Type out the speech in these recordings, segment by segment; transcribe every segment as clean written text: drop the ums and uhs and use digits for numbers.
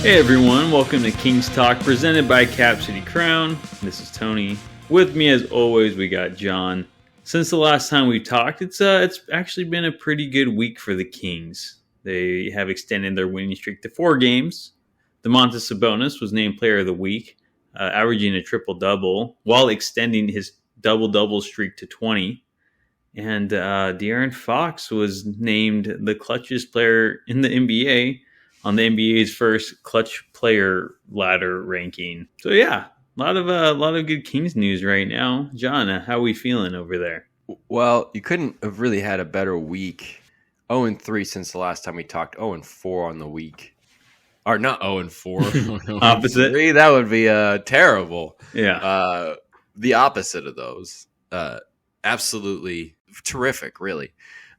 Hey everyone, welcome to Kings Talk presented by Cap City Crown. This is Tony. With me as always we got John. Since the last time we talked, it's actually been a pretty good week for the Kings. They have extended their winning streak to 4 games. Domantas Sabonis was named Player of the Week, averaging a triple-double while extending his double-double streak to 20. And De'Aaron Fox was named the clutchest player in the NBA on the NBA's first clutch player ladder ranking. So yeah, a lot of good Kings news right now. John, how are we feeling over there? Well, you couldn't have really had a better week. 0-3 since the last time we talked. 0-4 on the week. Or not 0-4. Opposite. 0-3, that would be terrible. Yeah. The opposite of those. Absolutely terrific, really.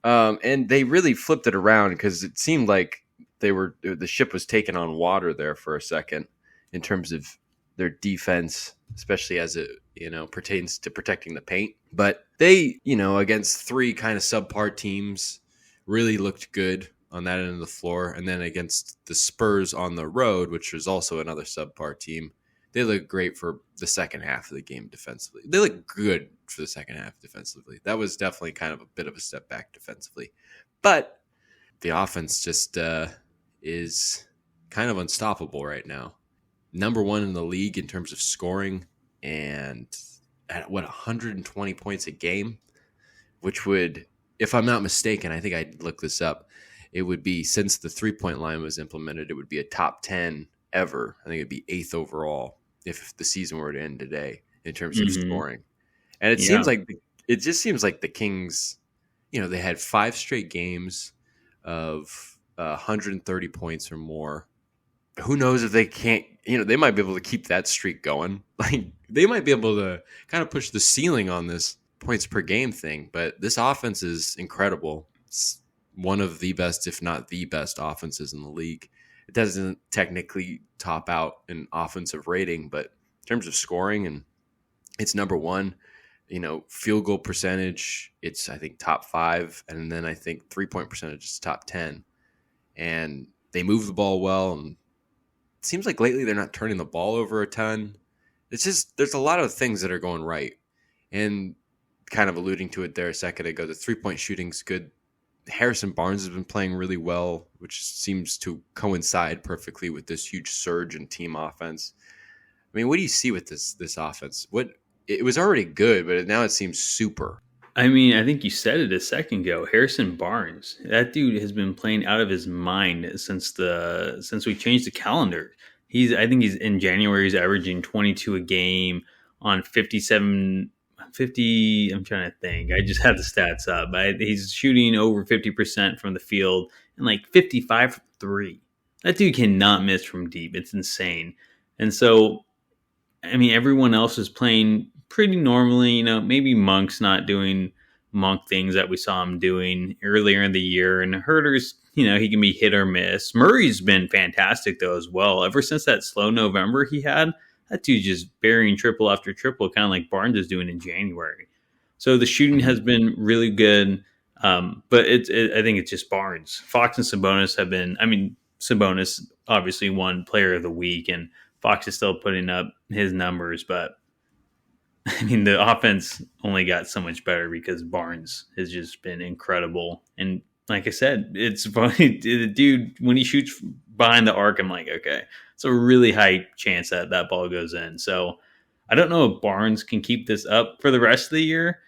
And they really flipped it around because it seemed like the ship was taken on water there for a second in terms of their defense, especially as it pertains to protecting the paint. But they, against 3 kind of subpar teams, really looked good on that end of the floor. And then against the Spurs on the road, which was also another subpar team, they looked great for the second half of the game defensively. They looked good for the second half defensively. That was definitely kind of a bit of a step back defensively. But the offense just is kind of unstoppable right now. Number 1 in the league in terms of scoring, and at 120 points a game, which would, if I'm not mistaken, I think I'd look this up, it would be, since the 3-point line was implemented, it would be a top 10 ever. I think it'd be 8th overall if the season were to end today in terms of scoring. And it just seems like the Kings, they had 5 straight games of 130 points or more. Who knows if they can't, they might be able to keep that streak going. Like, they might be able to kind of push the ceiling on this points per game thing. But this offense is incredible. It's one of the best, if not the best, offenses in the league. It doesn't technically top out in offensive rating, but in terms of scoring, and it's number 1. Field goal percentage, it's, I think, top 5. And then I think 3-point percentage is top 10. And they move the ball well. And it seems like lately they're not turning the ball over a ton. It's just, there's a lot of things that are going right. And kind of alluding to it there a second ago, the 3-point shooting's good. Harrison Barnes has been playing really well, which seems to coincide perfectly with this huge surge in team offense. I mean, what do you see with this offense? It was already good, but now it seems super. I mean, I think you said it a second ago. Harrison Barnes, that dude has been playing out of his mind since we changed the calendar. I think he's in January. He's averaging 22 a game on 50. I'm trying to think. I just had the stats up. He's shooting over 50% from the field and like 55 from 3. That dude cannot miss from deep. It's insane. And so, I mean, everyone else is playing pretty normally. Maybe Monk's not doing Monk things that we saw him doing earlier in the year. And Herter's, he can be hit or miss. Murray's been fantastic, though, as well. Ever since that slow November he had, that dude's just burying triple after triple, kind of like Barnes is doing in January. So the shooting has been really good. But I think it's just Barnes. Fox and Sabonis have been, Sabonis obviously won Player of the Week, and Fox is still putting up his numbers, but the offense only got so much better because Barnes has just been incredible. And like I said, it's funny. The dude, when he shoots behind the arc, I'm like, okay, it's a really high chance that ball goes in. So I don't know if Barnes can keep this up for the rest of the year,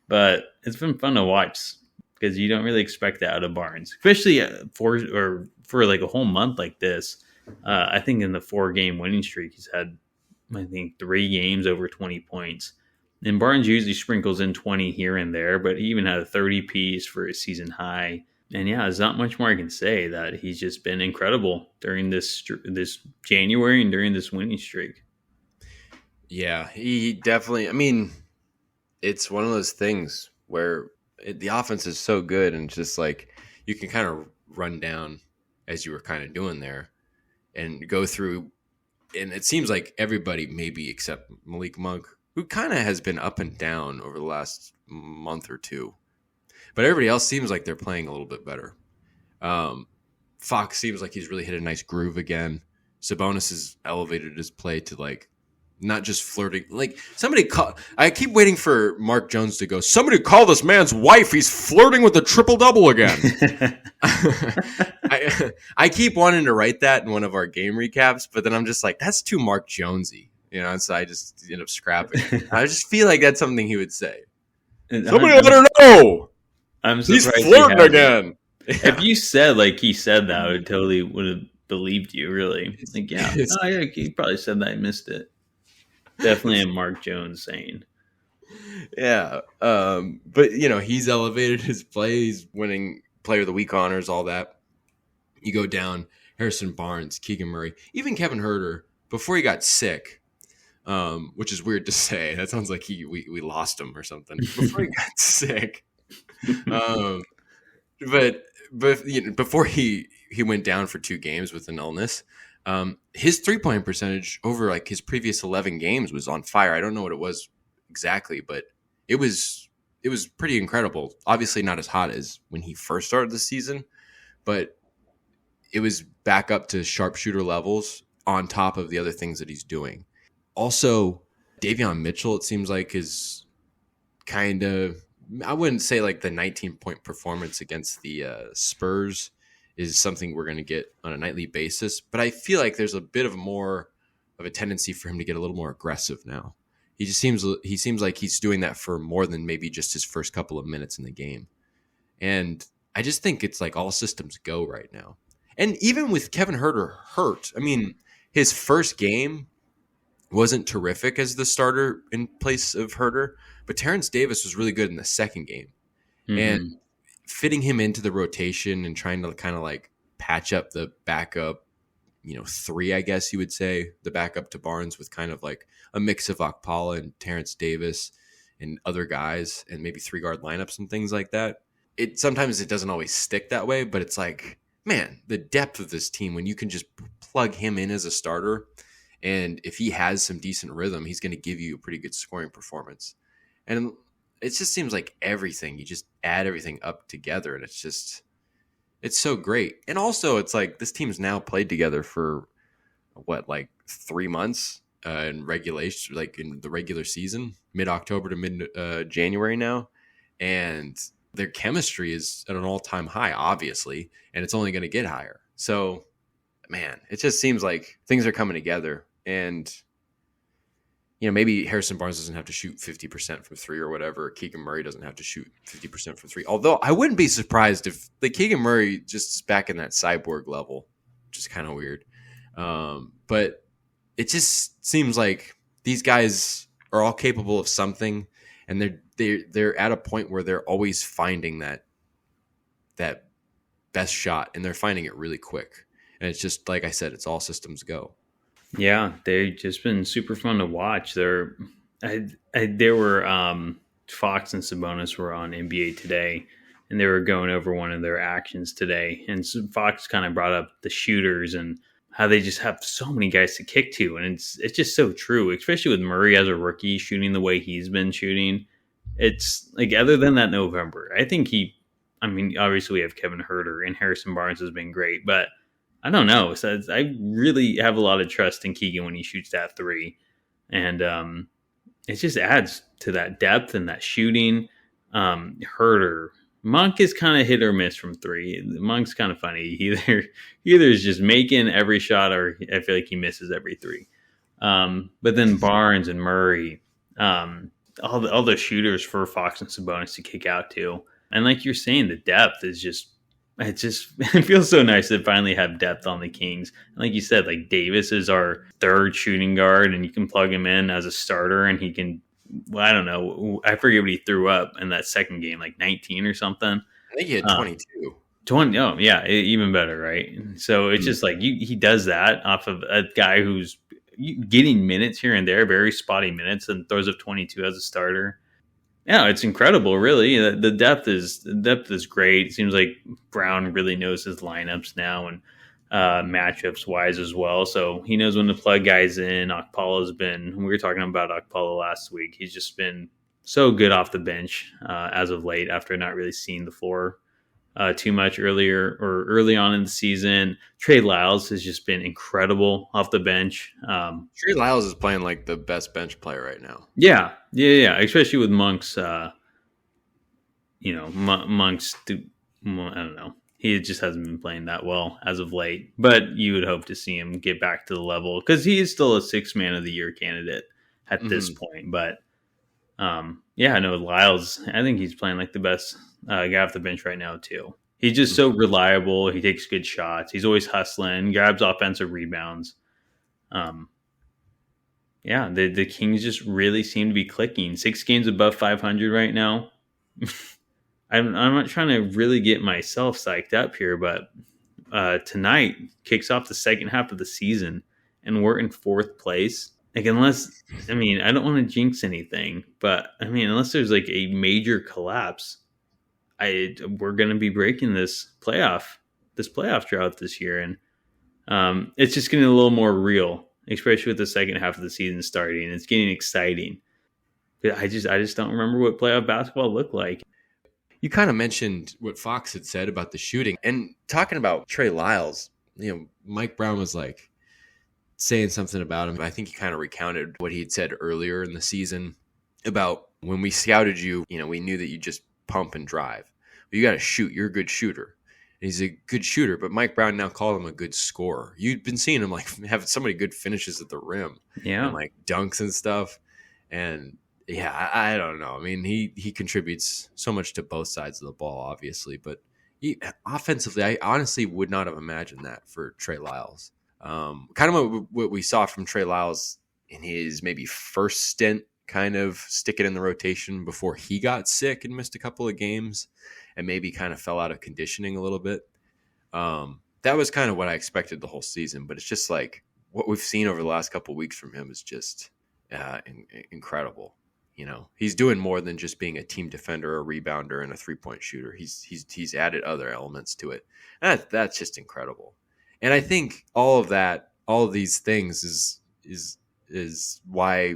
but it's been fun to watch because you don't really expect that out of Barnes, especially for like a whole month like this. I think in the 4-game winning streak, he's had, 3 games over 20 points. And Barnes usually sprinkles in 20 here and there, but he even had a 30 piece for a season high. And yeah, there's not much more I can say. That he's just been incredible during this January and during this winning streak. Yeah, he definitely, it's one of those things where the offense is so good, and it's just like you can kind of run down, as you were kind of doing there, and go through. And it seems like everybody, maybe except Malik Monk, who kind of has been up and down over the last month or two. But everybody else seems like they're playing a little bit better. Fox seems like he's really hit a nice groove again. Sabonis has elevated his play to like not just flirting. Like I keep waiting for Mark Jones to go. Somebody call this man's wife. He's flirting with a triple double again. I keep wanting to write that in one of our game recaps, but then I'm just like, that's too Mark Jonesy, and so I just end up scrapping it. I just feel like that's something he would say. Somebody let her know. I'm surprised he's flirting again. Yeah. If you said like he said that, I would have believed you. Really, like yeah, he probably said that. I missed it. Definitely a Mark Jones saying. Yeah, but he's elevated his play. He's winning Player of the Week honors, all that. You go down, Harrison Barnes, Keegan Murray, even Kevin Huerter before he got sick, which is weird to say. That sounds like we lost him or something before he got sick. But before he went down for 2 games with an illness, his 3-point percentage over like his previous 11 games was on fire. I don't know what it was exactly, but it was pretty incredible. Obviously not as hot as when he first started the season, but it was back up to sharpshooter levels on top of the other things that he's doing. Also, Davion Mitchell, it seems like, is kind of, I wouldn't say like the 19-point performance against the Spurs is something we're going to get on a nightly basis, but I feel like there's a bit of more of a tendency for him to get a little more aggressive now. He seems like he's doing that for more than maybe just his first couple of minutes in the game. And I just think it's like all systems go right now. And even with Kevin Huerter hurt, I mean, his first game wasn't terrific as the starter in place of Huerter, but Terrence Davis was really good in the second game. Mm-hmm. And fitting him into the rotation and trying to kind of like patch up the backup, 3, I guess you would say, the backup to Barnes with kind of like a mix of Okpala and Terrence Davis and other guys and maybe 3-guard lineups and things like that. Sometimes it doesn't always stick that way, but it's like, man, the depth of this team, when you can just plug him in as a starter, and if he has some decent rhythm, he's going to give you a pretty good scoring performance. And it just seems like everything, you just add everything up together, and it's so great. And also, it's like this team's now played together for, 3 months in regulation, like in the regular season, mid-October to mid-January now. And their chemistry is at an all-time high, obviously, and it's only going to get higher. So, man, it just seems like things are coming together. And, maybe Harrison Barnes doesn't have to shoot 50% from 3 or whatever. Keegan Murray doesn't have to shoot 50% from 3. Although I wouldn't be surprised if the Keegan Murray just is back in that cyborg level, which is kind of weird. But it just seems like these guys are all capable of something, and they're at a point where they're always finding that best shot, and they're finding it really quick. And it's just, like I said, it's all systems go. Yeah, they've just been super fun to watch. They were Fox and Sabonis were on NBA Today, and they were going over one of their actions today. And Fox kind of brought up the shooters and how they just have so many guys to kick to, and it's just so true, especially with Murray as a rookie shooting the way he's been shooting. It's like, other than that November, I think obviously we have Kevin Huerter and Harrison Barnes has been great, but I don't know. So I really have a lot of trust in Keegan when he shoots that 3. And it just adds to that depth and that shooting. Huerter. Monk is kind of hit or miss from 3. Monk's kind of funny. Either is just making every shot, or I feel like he misses every 3. But then Barnes and Murray, all the shooters for Fox and Sabonis to kick out to. And like you're saying, the depth is just, it feels so nice to finally have depth on the Kings. And like you said, like Davis is our 3rd shooting guard, and you can plug him in as a starter, and he can, I don't know, I forget what he threw up in that second game, like 19 or something. I think he had 22. 20, oh yeah, even better, right? So it's just like he does that off of a guy who's getting minutes here and there, very spotty minutes, and throws up 22 as a starter. Yeah, it's incredible, really. The depth is great. It seems like Brown really knows his lineups now, and matchups wise as well. So he knows when to plug guys in. Okpala's been, we were talking about Okpala last week. He's just been so good off the bench as of late, after not really seeing the floor too much early on in the season. Trey Lyles has just been incredible off the bench. Trey Lyles is playing like the best bench player right now. Yeah, especially with Monk's. Monk's. I don't know. He just hasn't been playing that well as of late, but you would hope to see him get back to the level because he is still a 6-man of the year candidate at this point. But yeah, no, Lyles, I think he's playing like the best guy off the bench right now too. He's just so reliable. He takes good shots. He's always hustling, grabs offensive rebounds. Yeah, the Kings just really seem to be clicking. 6 games above 500 right now. I'm not trying to really get myself psyched up here, but tonight kicks off the second half of the season, and we're in 4th place. Like, unless, I don't want to jinx anything, but unless there's like a major collapse, we're going to be breaking this playoff drought this year, and it's just getting a little more real, especially with the second half of the season starting. It's getting exciting. But I just don't remember what playoff basketball looked like. You kind of mentioned what Fox had said about the shooting, and talking about Trey Lyles. Mike Brown was like saying something about him. I think he kind of recounted what he had said earlier in the season about when we scouted you. We knew that you just pump and drive. But you got to shoot. You're a good shooter. And he's a good shooter, but Mike Brown now called him a good scorer. You've been seeing him like have so many good finishes at the rim, and like dunks and stuff. And yeah, I don't know. He contributes so much to both sides of the ball, obviously, but offensively, I honestly would not have imagined that for Trey Lyles. Kind of what we saw from Trey Lyles in his maybe first stint, kind of stick it in the rotation before he got sick and missed a couple of games and maybe kind of fell out of conditioning a little bit. That was kind of what I expected the whole season, but it's just like what we've seen over the last couple of weeks from him is just incredible. He's doing more than just being a team defender, a rebounder, and a 3-point shooter. He's added other elements to it. And that's just incredible. And I think all of these things is why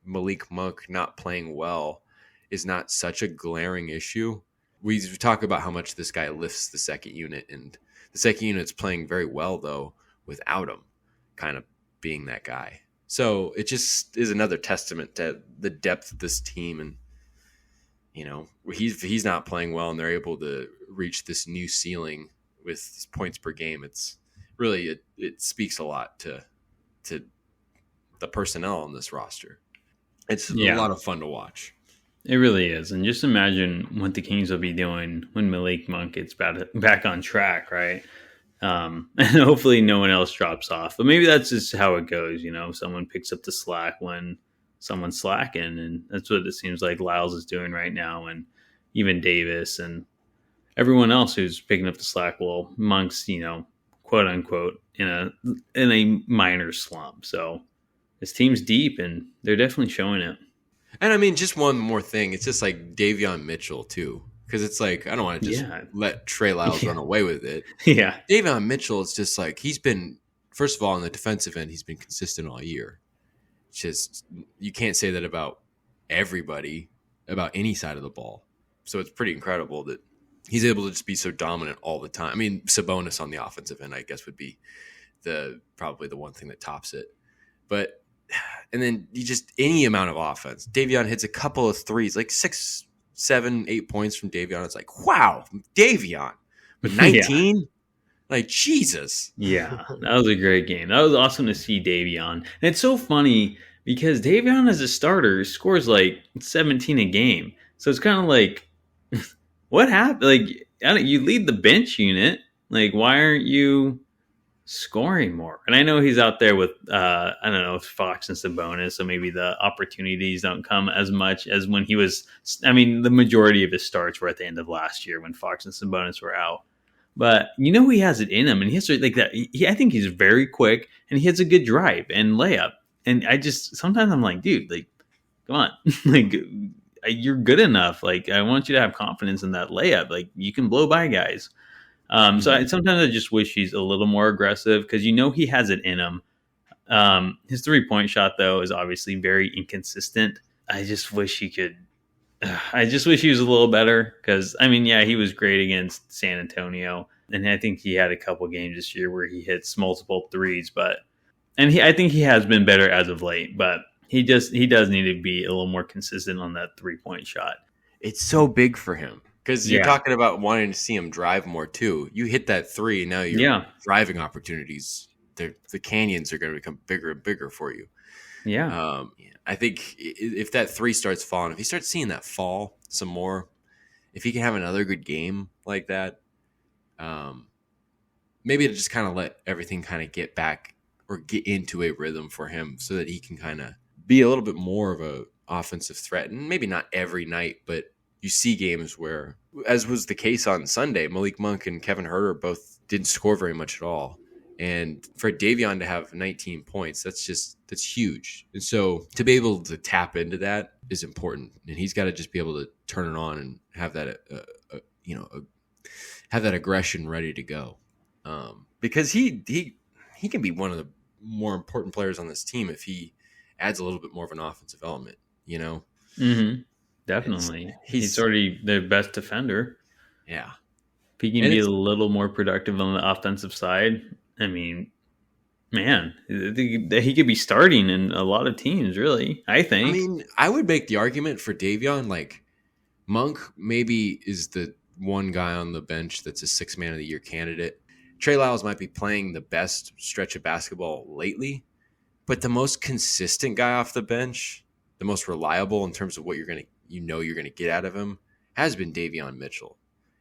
Malik Monk not playing well is not such a glaring issue. We talk about how much this guy lifts the second unit, and the second unit's playing very well though without him kind of being that guy. So it just is another testament to the depth of this team, and he's not playing well, and they're able to reach this new ceiling with points per game. It's really it speaks a lot to the personnel on this roster. It's a lot of fun to watch. It really is, and just imagine what the Kings will be doing when Malik Monk gets back on track, right? And hopefully no one else drops off. But maybe that's just how it goes, someone picks up the slack when someone's slacking. And that's what it seems like Lyles is doing right now. And even Davis and everyone else who's picking up the slack. Well, Monk's, quote unquote, in a minor slump. So this team's deep and they're definitely showing it. And just one more thing. It's just like Davion Mitchell too. Because it's like, I don't want to just let Trey Lyles run away with it. Yeah. Davion Mitchell is just like, he's been, first of all, on the defensive end, he's been consistent all year. It's just, you can't say that about everybody, about any side of the ball. So it's pretty incredible that he's able to just be so dominant all the time. Sabonis on the offensive end, I guess, would be probably the one thing that tops it. But, and then you just, any amount of offense. Davion hits a couple of threes, like 6, 7, 8 points from Davion. It's like, wow, Davion. But 19? Like, Jesus. Yeah, that was a great game. That was awesome to see Davion. And it's so funny because Davion as a starter scores like 17 a game. So it's kind of like, what happened? Like, you lead the bench unit. Like, why aren't you scoring more? And I know he's out there with, Fox and Sabonis, so maybe the opportunities don't come as much as when he was, the majority of his starts were at the end of last year when Fox and Sabonis were out. But he has it in him, and he has like that. I think he's very quick, and he has a good drive and layup. And sometimes I'm like, dude, like, come on, like, you're good enough. Like, I want you to have confidence in that layup. Like, you can blow by guys. So sometimes I just wish he's a little more aggressive because he has it in him. His 3-point shot though is obviously very inconsistent. I just wish he could I just wish he was a little better because, I mean, yeah, he was great against San Antonio. And I think he had a couple games this year where he hits multiple threes, I think he has been better as of late, but he does need to be a little more consistent on that 3-point shot. It's so big for him because you're Yeah. talking about wanting to see him drive more too. You hit that three, now your Yeah. driving opportunities, the canyons are going to become bigger and bigger for you. Yeah. I think if that three starts falling, if he starts seeing that fall some more, if he can have another good game like that, maybe to just kind of let everything kind of get back or get into a rhythm for him so that he can kind of be a little bit more of a offensive threat. And maybe not every night, but you see games where, as was the case on Sunday, Malik Monk and Kevin Huerter both didn't score very much at all. And for Davion to have 19 points, that's huge. And so to be able to tap into that is important. And he's got to just be able to turn it on and have that, have that aggression ready to go. Because he can be one of the more important players on this team if he adds a little bit more of an offensive element. Mm-hmm. It's Definitely. He's he's already the best defender. yeah, If he can and be a it's little more productive on the offensive side, I mean, man, he could be starting in a lot of teams, really, I I think. mean I would make the argument for Davion, like Monk maybe is the one guy on the bench that's a 6 man of the year candidate. Trey Lyles might be playing the best stretch of basketball lately, but the most consistent guy off the bench, the most reliable in terms of what you're gonna get out of him, has been Davion Mitchell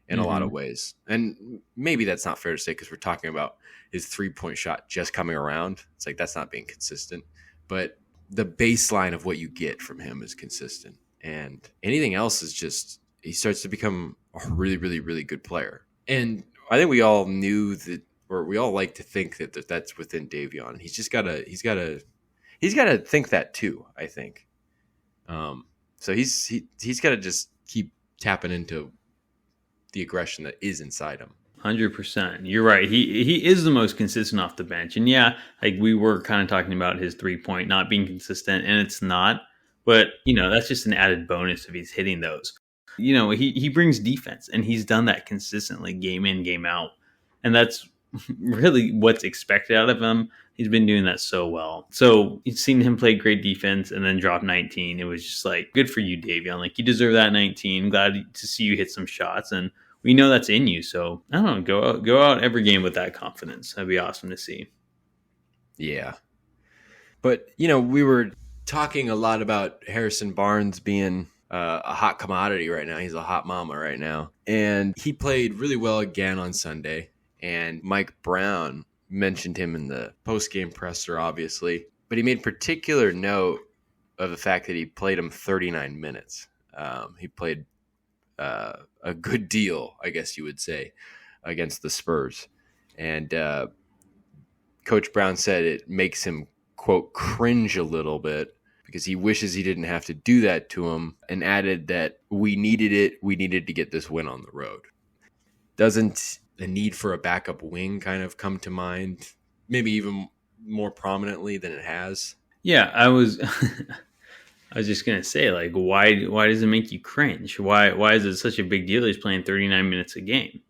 in a lot of Mm-hmm. ways. And maybe that's not fair to say because we're talking about his 3-point shot just coming around. It's like that's not being consistent, but the baseline of what you get from him is consistent, and anything else is just he starts to become a really, really, really good player. And I think we all knew that, or we all like to think that that's within Davion. He's gotta think that too. I think. So he's got to just keep tapping into the aggression that is inside him. 100%. You're right. He is the most consistent off the bench. And yeah, like we were kind of talking about his 3-point not being consistent, and it's not. But, that's just an added bonus if he's hitting those. He brings defense, and he's done that consistently game in, game out. And that's really what's expected out of him. He's been doing that so well. So you've seen him play great defense and then drop 19. It was just like, good for you, Davion. Like, you deserve that 19. Glad to see you hit some shots. And we know that's in you. So I don't know, go out every game with that confidence. That'd be awesome to see. Yeah, but we were talking a lot about Harrison Barnes being a hot commodity right now. He's a hot mama right now, and he played really well again on Sunday. And Mike Brown mentioned him in the post-game presser, obviously, but he made particular note of the fact that he played him 39 minutes. He played a good deal, I guess you would say, against the Spurs. And Coach Brown said it makes him, quote, cringe a little bit because he wishes he didn't have to do that to him, and added that we needed it. We needed to get this win on the road. Doesn't the need for a backup wing kind of come to mind, maybe even more prominently than it has? Yeah, I was I was just gonna say, like, why does it make you cringe? Why is it such a big deal he's playing 39 minutes a game?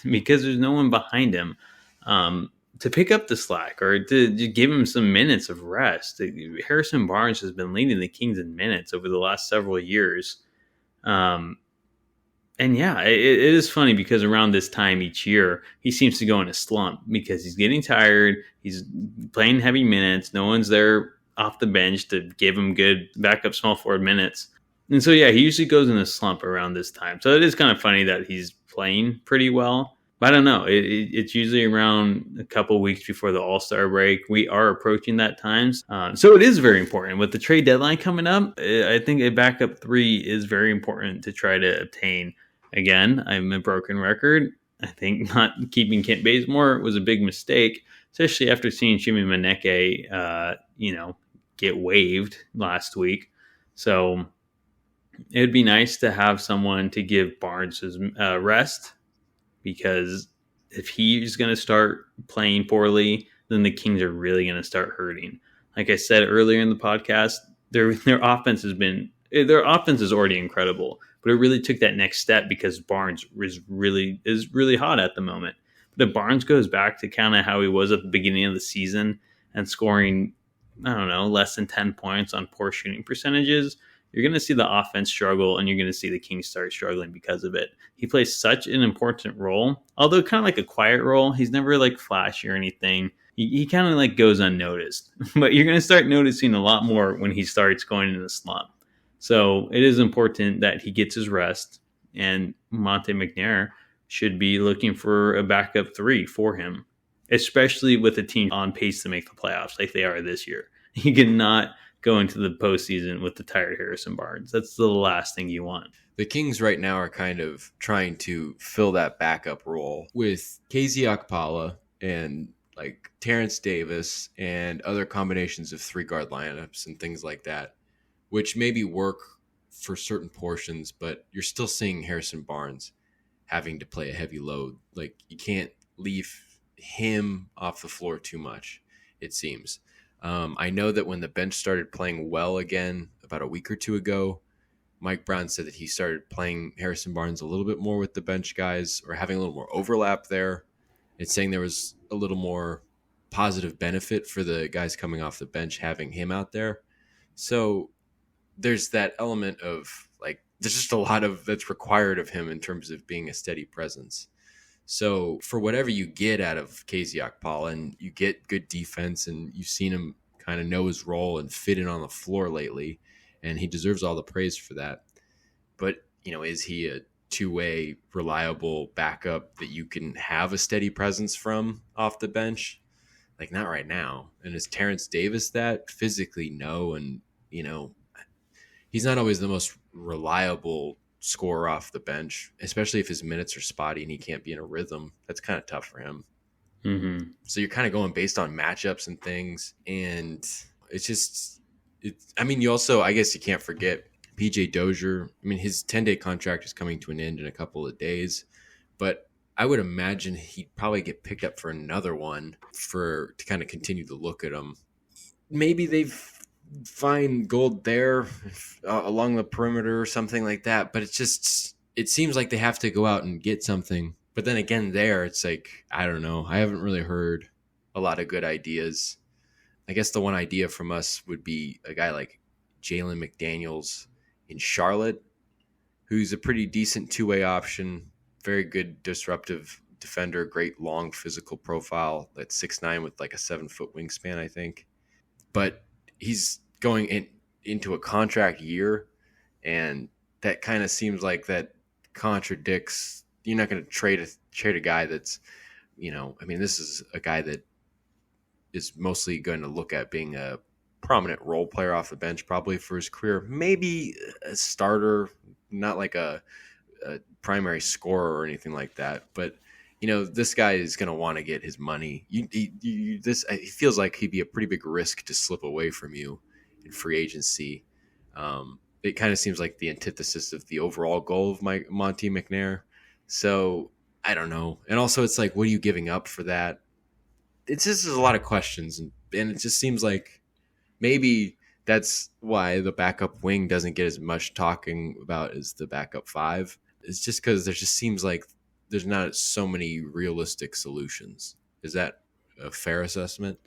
Because there's no one behind him to pick up the slack or to give him some minutes of rest. Harrison Barnes has been leading the Kings in minutes over the last several years. And yeah, it is funny because around this time each year, he seems to go in a slump because he's getting tired. He's playing heavy minutes. No one's there off the bench to give him good backup small forward minutes. And so, yeah, he usually goes in a slump around this time. So it is kind of funny that he's playing pretty well. But I don't know. It's usually around a couple weeks before the All-Star break. We are approaching that times. So it is very important. With the trade deadline coming up, I think a backup 3 is very important to try to obtain. Again, I'm a broken record. I think not keeping Kent Bazemore was a big mistake, especially after seeing Jimmy Maneke, get waived last week. So it would be nice to have someone to give Barnes his rest, because if he's going to start playing poorly, then the Kings are really going to start hurting. Like I said earlier in the podcast, their offense has been Their offense is already incredible, but it really took that next step because Barnes is really hot at the moment. But if Barnes goes back to kind of how he was at the beginning of the season and scoring, I don't know, less than 10 points on poor shooting percentages, you're going to see the offense struggle and you're going to see the Kings start struggling because of it. He plays such an important role, although kind of like a quiet role. He's never like flashy or anything. He kind of like goes unnoticed, but you're going to start noticing a lot more when he starts going into the slump. So it is important that he gets his rest, and Monte McNair should be looking for a backup three for him, especially with a team on pace to make the playoffs like they are this year. You cannot go into the postseason with the tired Harrison Barnes. That's the last thing you want. The Kings right now are kind of trying to fill that backup role with KZ Okpala and like Terrence Davis and other combinations of 3-guard lineups and things like that, which maybe work for certain portions, but you're still seeing Harrison Barnes having to play a heavy load. Like, you can't leave him off the floor too much, it seems. I know that when the bench started playing well again about a week or two ago, Mike Brown said that he started playing Harrison Barnes a little bit more with the bench guys, or having a little more overlap there. It's saying there was a little more positive benefit for the guys coming off the bench having him out there. So there's that element of like, there's just a lot of that's required of him in terms of being a steady presence. So for whatever you get out of KZ Okpala, and you get good defense, and you've seen him kind of know his role and fit in on the floor lately, and he deserves all the praise for that. But, is he a two-way reliable backup that you can have a steady presence from off the bench? Like, not right now. And is Terrence Davis that? Physically, no. And, he's not always the most reliable scorer off the bench, especially if his minutes are spotty and he can't be in a rhythm. That's kind of tough for him. Mm-hmm. So you're kind of going based on matchups and things. And you also, I guess you can't forget PJ Dozier. His 10-day contract is coming to an end in a couple of days, but I would imagine he'd probably get picked up for another one to kind of continue to look at him. Maybe they've find gold there along the perimeter or something like that, but it seems like they have to go out and get something. But then again, it's like, I don't know, I haven't really heard a lot of good ideas. I guess the one idea from us would be a guy like Jalen McDaniels in Charlotte, who's a pretty decent two-way option, very good disruptive defender, great long physical profile, that's 6'9" with like a 7-foot wingspan, I think. But he's going into a contract year, and that kind of seems like that contradicts. You're not going to trade a guy that's, this is a guy that is mostly going to look at being a prominent role player off the bench probably for his career, maybe a starter, not like a primary scorer or anything like that, but this guy is going to want to get his money. It feels like he'd be a pretty big risk to slip away from you in free agency. It kind of seems like the antithesis of the overall goal of Monte McNair. So I don't know. And also, it's like, what are you giving up for that? It's just a lot of questions, and it just seems like maybe that's why the backup wing doesn't get as much talking about as the backup 5. It's just because there just seems like there's not so many realistic solutions. Is that a fair assessment?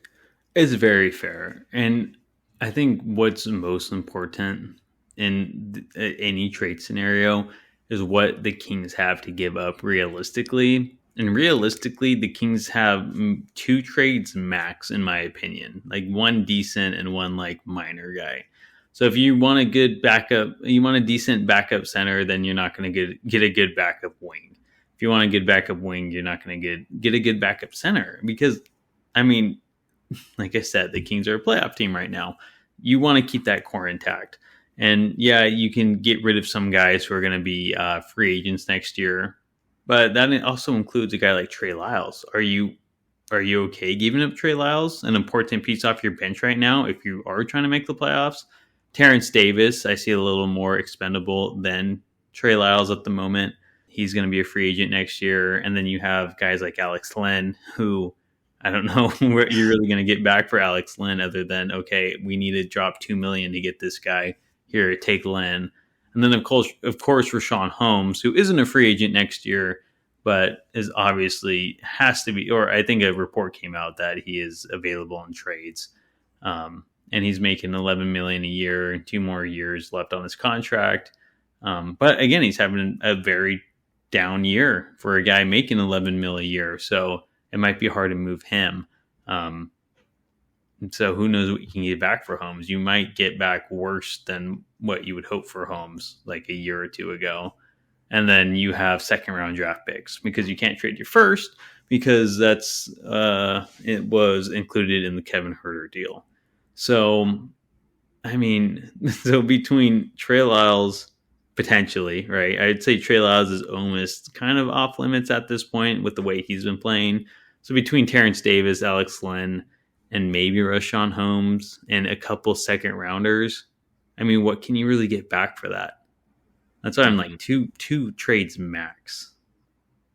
It's very fair. And I think what's most important in any trade scenario is what the Kings have to give up realistically. And realistically, the Kings have 2 trades max, in my opinion, like one decent and one like minor guy. So if you want a good backup, you want a decent backup center, then you're not going to get a good backup wing. If you want a good backup wing, you're not going to get a good backup center because, like I said, the Kings are a playoff team right now. You want to keep that core intact. And yeah, you can get rid of some guys who are going to be free agents next year, but that also includes a guy like Trey Lyles. Are you okay giving up Trey Lyles, an important piece off your bench right now if you are trying to make the playoffs? Terrence Davis, I see a little more expendable than Trey Lyles at the moment. He's going to be a free agent next year. And then you have guys like Alex Len, who I don't know what you're really going to get back for Alex Len other than, okay, we need to drop $2 million to get this guy. here, take Len. And then, of course, Rashawn Holmes, who isn't a free agent next year, but is obviously has to be, or I think a report came out that he is available in trades. And he's making 11 million a year and 2 more years left on his contract. But again, he's having a very down year for a guy making 11 mil a year. So it might be hard to move him. So who knows what you can get back for Holmes? You might get back worse than what you would hope for Holmes like a year or two ago. And then you have second round draft picks because you can't trade your first because that's it was included in the Kevin Huerter deal. So, I mean, so between Trey Lyles potentially, right? I'd say Trey Lyles is almost kind of off limits at this point with the way he's been playing. So between Terrence Davis, Alex Len, and maybe Rashawn Holmes and a couple second rounders, I mean, what can you really get back for that? That's why I'm like two trades max.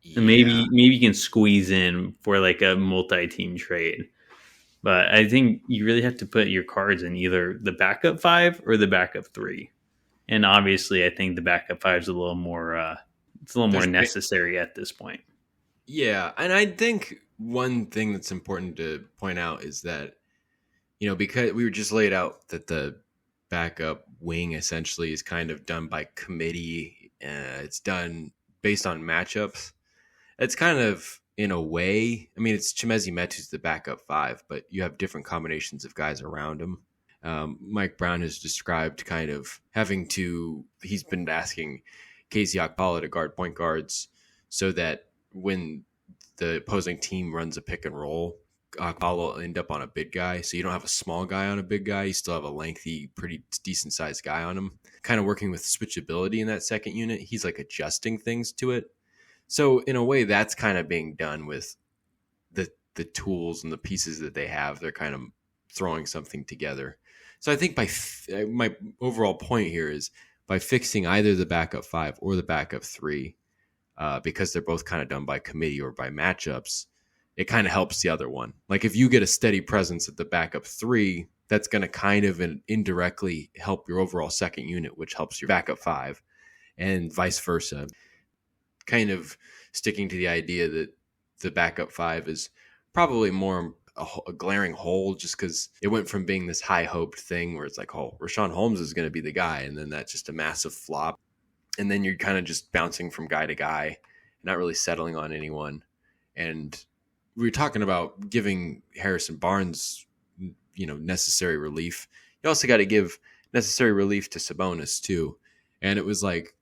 Yeah. And maybe you can squeeze in for like a multi-team trade. But I think you really have to put your cards in either the backup 5 or the backup 3. And obviously, I think the backup 5 is a little more more necessary at this point. Yeah, and I think one thing that's important to point out is that, because we were just laid out that the backup wing essentially is kind of done by committee. It's done based on matchups. It's kind of, in a way, I mean, it's Chimezie Metu's the backup 5, but you have different combinations of guys around him. Mike Brown has described kind of he's been asking Casey Okpala to guard point guards so that when the opposing team runs a pick and roll, Okpala will end up on a big guy. So you don't have a small guy on a big guy. You still have a lengthy, pretty decent sized guy on him. Kind of working with switchability in that second unit. He's like adjusting things to it. So in a way, that's kind of being done with the tools and the pieces that they have. They're kind of throwing something together. So I think my overall point here is by fixing either the backup 5 or the backup 3, because they're both kind of done by committee or by matchups, it kind of helps the other one. Like if you get a steady presence at the backup 3, that's going to kind of indirectly help your overall second unit, which helps your backup 5, and vice versa. Kind of sticking to the idea that the backup 5 is probably more a glaring hole just because it went from being this high hoped thing where it's like, oh, Rashawn Holmes is going to be the guy. And then that's just a massive flop. And then you're kind of just bouncing from guy to guy, not really settling on anyone. And we were talking about giving Harrison Barnes, necessary relief. You also got to give necessary relief to Sabonis too. And it was like,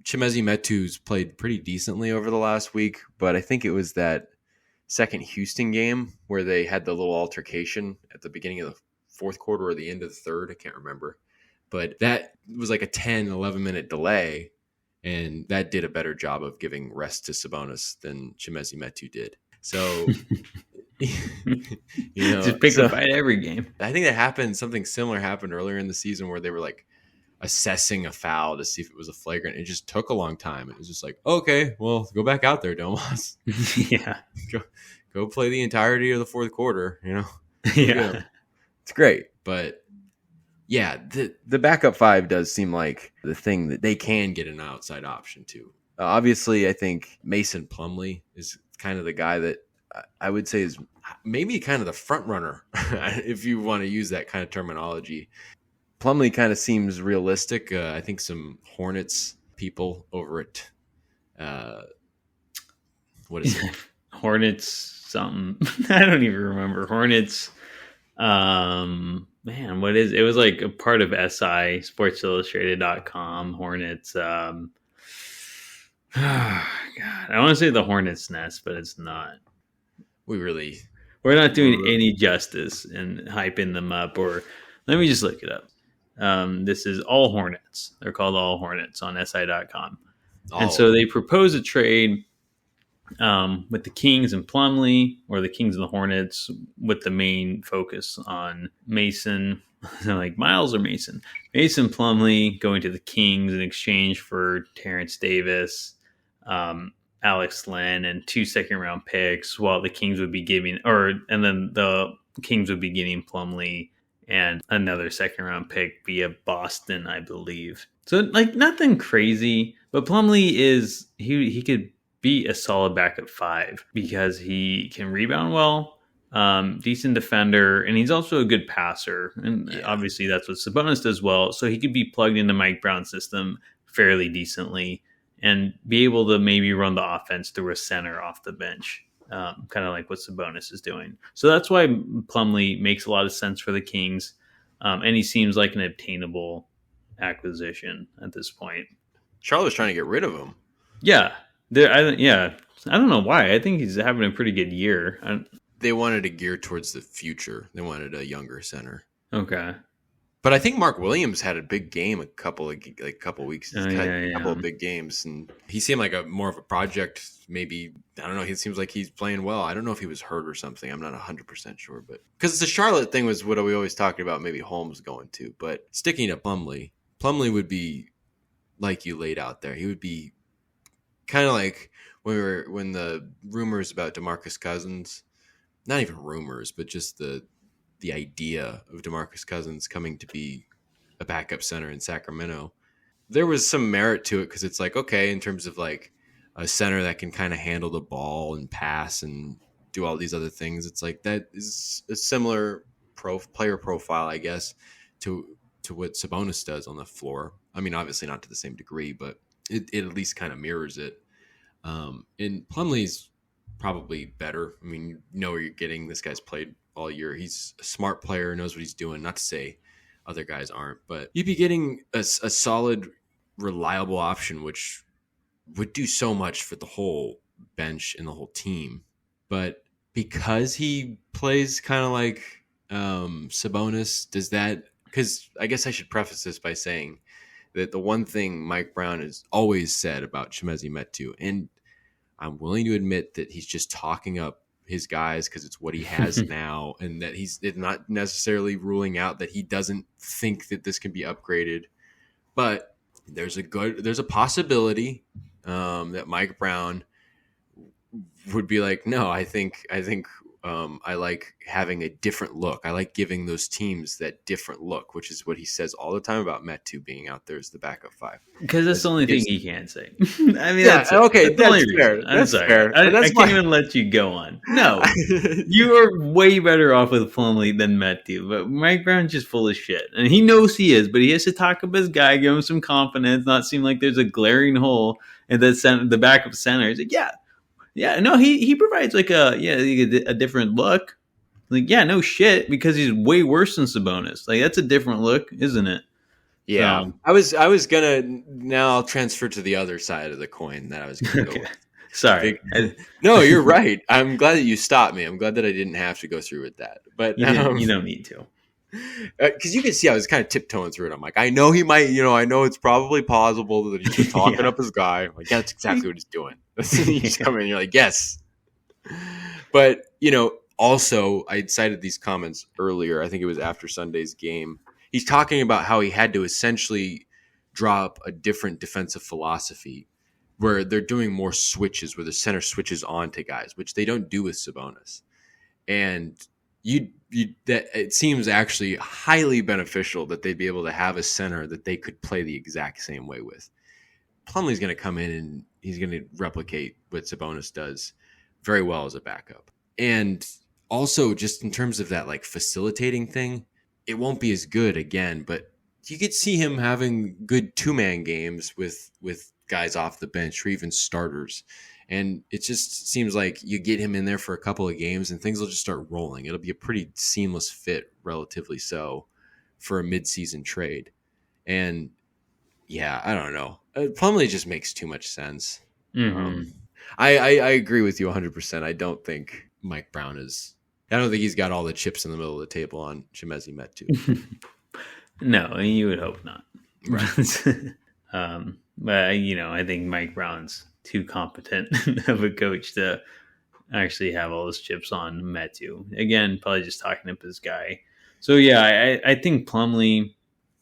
Chimezie Metu's played pretty decently over the last week, but I think it was that second Houston game where they had the little altercation at the beginning of the fourth quarter or the end of the third. I can't remember. But that was like a 10, 11-minute delay, and that did a better job of giving rest to Sabonis than Chimezie Metu did. So, just pick a fight every game. I think something similar happened earlier in the season where they were like assessing a foul to see if it was a flagrant. It just took a long time. It was just like, okay, well, go back out there, Domas. Yeah. Go play the entirety of the fourth quarter, Yeah. It's great. But yeah, the backup 5 does seem like the thing that they can get an outside option to. Obviously, I think Mason Plumlee is kind of the guy that I would say is maybe kind of the front runner, if you want to use that kind of terminology. Plumlee kind of seems realistic. I think some Hornets people over at what is it? Hornets something. I don't even remember. Hornets. Man, what is it? Was like a part of SI SportsIllustrated.com. Hornets. God, I want to say the Hornets Nest, but it's not. We're not doing any justice in hyping them up. Or let me just look it up. This is All Hornets. They're called All Hornets on SI.com. And so they propose a trade with the Kings and Plumlee, or the Kings and the Hornets, with the main focus on Mason, like Miles or Mason. Mason Plumlee going to the Kings in exchange for Terrence Davis, Alex Len, and 2 second-round picks, while the Kings would be giving, and then the Kings would be getting Plumlee and another second round pick via Boston, I believe. So like nothing crazy, but Plumlee is he could be a solid backup 5 because he can rebound well, decent defender, and he's also a good passer. And Yeah. obviously that's what Sabonis does well. So he could be plugged into Mike Brown's system fairly decently and be able to maybe run the offense through a center off the bench. Kind of like what Sabonis is doing. So that's why Plumlee makes a lot of sense for the Kings. And he seems like an obtainable acquisition at this point. Charlotte's trying to get rid of him. Yeah. I don't know why. I think he's having a pretty good year. They wanted to gear towards the future. They wanted a younger center. Okay. But I think Mark Williams had a big game a couple weeks. He's had a couple Yeah. of big games, and he seemed like a more of a project. Maybe I don't know. He seems like he's playing well. I don't know if he was hurt or something. I'm not 100% sure, but because the Charlotte thing was what we always talked about. Maybe Holmes going to, but sticking to Plumlee would be like you laid out there. He would be kind of like when the rumors about DeMarcus Cousins, not even rumors, but just the idea of DeMarcus Cousins coming to be a backup center in Sacramento, there was some merit to it because it's like, okay, in terms of like a center that can kind of handle the ball and pass and do all these other things, it's like that is a similar player profile, I guess, to what Sabonis does on the floor. I mean, obviously not to the same degree, but it at least kind of mirrors it. And Plumlee's probably better. I mean, you know where you're getting. This guy's played all year. He's a smart player, knows what he's doing. Not to say other guys aren't, but you'd be getting a solid, reliable option, which would do so much for the whole bench and the whole team. But because he plays kind of like Sabonis, does that? Because I guess I should preface this by saying that the one thing Mike Brown has always said about Chimezie Metu, and I'm willing to admit that he's just talking up his guys because it's what he has now, and that he's not necessarily ruling out that he doesn't think that this can be upgraded. But there's a possibility that Mike Brown would be like, no, I think I like having a different look. I like giving those teams that different look, which is what he says all the time about Metu being out there as the backup 5. Because that's the only thing he can say. I mean, yeah, that's okay, that's fair. That's fair. I can't even let you go on. No, you are way better off with Plumlee than Metu. But Mike Brown's just full of shit, and he knows he is. But he has to talk up his guy, give him some confidence, not seem like there's a glaring hole in the backup center. He's like, yeah, no, he provides like a different look. Like, yeah, no shit, because he's way worse than Sabonis. Like, that's a different look, isn't it? Yeah, I was gonna. Now I'll transfer to the other side of the coin that I was gonna go with. Sorry. No, you're right. I'm glad that you stopped me. I'm glad that I didn't have to go through with that. But you don't need to. Because you can see I was kind of tiptoeing through it. I'm like, I know he might, I know it's probably plausible that he's just talking up his guy. I'm like, yeah, that's exactly what he's doing. You just come in and you're like, yes. But, also, I cited these comments earlier. I think it was after Sunday's game. He's talking about how he had to essentially draw up a different defensive philosophy where they're doing more switches, where the center switches on to guys, which they don't do with Sabonis. And that it seems actually highly beneficial that they'd be able to have a center that they could play the exact same way with. Plumlee's going to come in and he's going to replicate what Sabonis does very well as a backup. And also just in terms of that like facilitating thing, it won't be as good again, but you could see him having good 2-man games with guys off the bench or even starters. And it just seems like you get him in there for a couple of games and things will just start rolling. It'll be a pretty seamless fit, relatively so, for a midseason trade. And yeah, I don't know. Plumlee just makes too much sense. Mm-hmm. I agree with you 100%. I don't think Mike Brown is. I don't think he's got all the chips in the middle of the table on Chimezie Metu. No, you would hope not. Right. But I think Mike Brown's too competent of a coach to actually have all those chips on Metu. Again, probably just talking up his guy. So yeah, I think Plumlee,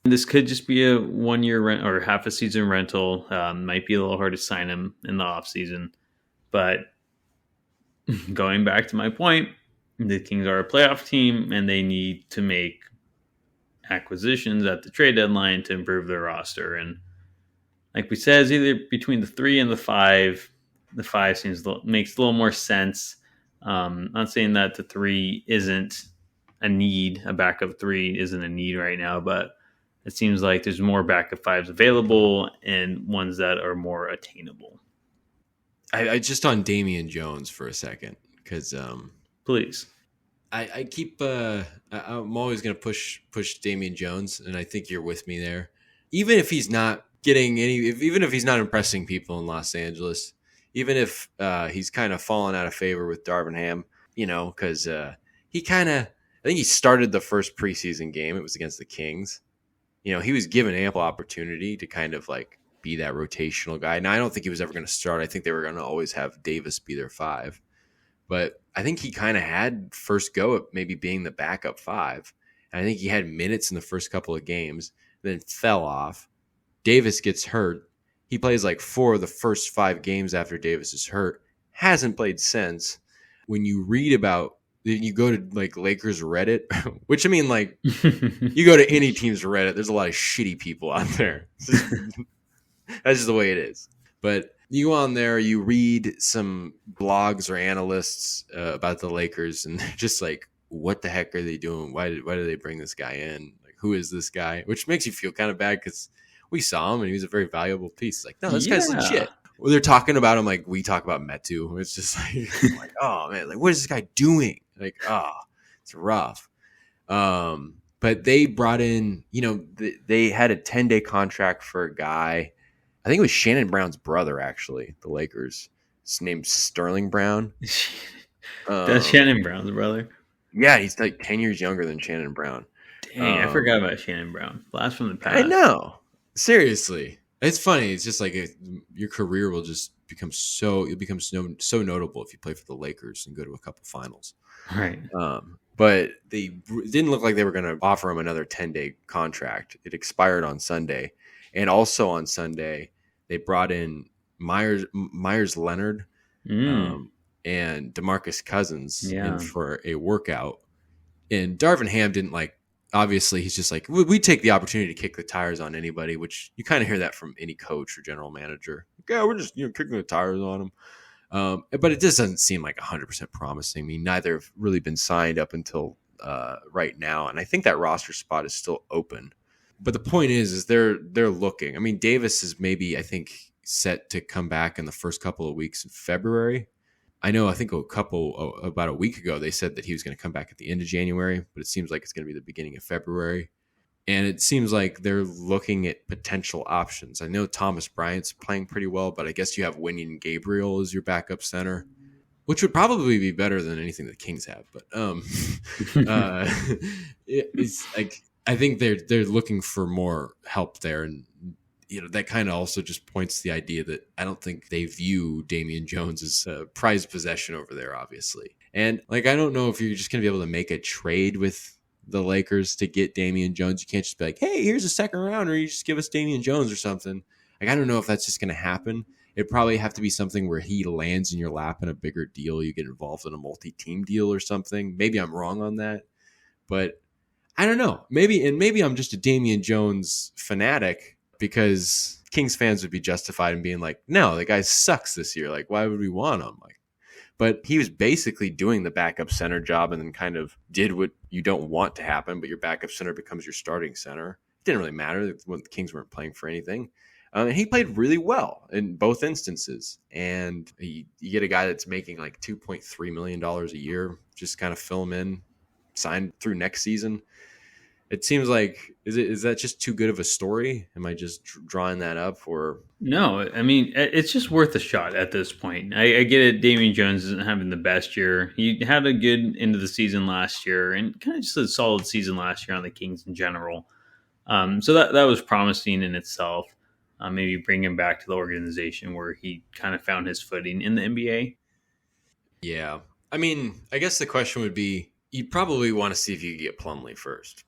this could just be a 1-year rent or half a season rental. Might be a little hard to sign him in the off season, but going back to my point, the Kings are a playoff team and they need to make acquisitions at the trade deadline to improve their roster. And like we said, it's either between the 3 and the 5. The 5 makes a little more sense. Not saying that the 3 isn't a need. A backup 3 isn't a need right now, but it seems like there's more backup 5s available and ones that are more attainable. I just on Damian Jones for a second, because Please. I keep I'm always going to push Damian Jones, and I think you're with me there. Even if he's not getting even if he's not impressing people in Los Angeles, even if he's kind of fallen out of favor with Darvin Ham, because he I think he started the first preseason game. It was against the Kings. He was given ample opportunity to kind of like be that rotational guy. Now, I don't think he was ever going to start. I think they were going to always have Davis be their 5. But I think he kind of had first go at maybe being the backup 5. And I think he had minutes in the first couple of games, then fell off. Davis gets hurt. He plays like 4 of the first 5 games after Davis is hurt. Hasn't played since. When you read about, you go to like Lakers Reddit, which I mean, like you go to any team's Reddit, there's a lot of shitty people out there. That's just the way it is. But you go on there, you read some blogs or analysts about the Lakers, and they're just like, what the heck are they doing? Why do they bring this guy in? Like, who is this guy? Which makes you feel kind of bad because we saw him and he was a very valuable piece. It's like, no, this guy's legit. Well, they're talking about him like we talk about Metu. It's just like, oh man, like what is this guy doing? Like, it's rough. But they brought in, they had a 10-day contract for a guy. I think it was Shannon Brown's brother, actually, the Lakers. His name's Sterling Brown. That's Shannon Brown's brother. Yeah, he's like 10 years younger than Shannon Brown. Dang, I forgot about Shannon Brown. Blast from the past. I know. Seriously. It's funny. It's just like your career will just become so notable if you play for the Lakers and go to a couple finals. Right. But they didn't look like they were going to offer him another 10-day contract. It expired on Sunday. And also on Sunday, they brought in Myers Leonard and DeMarcus Cousins in for a workout. And Darvin Ham didn't obviously he's just like, we take the opportunity to kick the tires on anybody, which you kind of hear that from any coach or general manager. Yeah, we're just kicking the tires on them. But it just doesn't seem like 100% promising. I mean, neither have really been signed up until right now. And I think that roster spot is still open. But the point is they're looking. I mean, Davis is maybe, I think, set to come back in the first couple of weeks in February. I think about a week ago, they said that he was going to come back at the end of January, but it seems like it's going to be the beginning of February. And it seems like they're looking at potential options. I know Thomas Bryant's playing pretty well, but I guess you have Wenyen Gabriel as your backup center, which would probably be better than anything the Kings have. But it's like, I think they're looking for more help there, and that kind of also just points to the idea that I don't think they view Damian Jones as a prized possession over there, obviously. And I don't know if you're just going to be able to make a trade with the Lakers to get Damian Jones. You can't just be like, hey, here's a second rounder, you just give us Damian Jones or something. I don't know if that's just going to happen. It'd probably have to be something where he lands in your lap in a bigger deal. You get involved in a multi-team deal or something. Maybe I'm wrong on that, but I don't know. Maybe I'm just a Damian Jones fanatic, because Kings fans would be justified in being like, no, the guy sucks this year. Like, why would we want him? But he was basically doing the backup center job and then kind of did what you don't want to happen, but your backup center becomes your starting center. It didn't really matter when the Kings weren't playing for anything. And he played really well in both instances. And you get a guy that's making like $2.3 million a year, just kind of fill him in, sign through next season. It seems like, is that just too good of a story? Am I just drawing that up? Or no? I mean, it's just worth a shot at this point. I get it. Damian Jones isn't having the best year. He had a good end of the season last year, and kind of just a solid season last year on the Kings in general. So that was promising in itself. Maybe bring him back to the organization where he kind of found his footing in the NBA. Yeah, I mean, I guess the question would be, you'd probably want to see if you could get Plumlee first.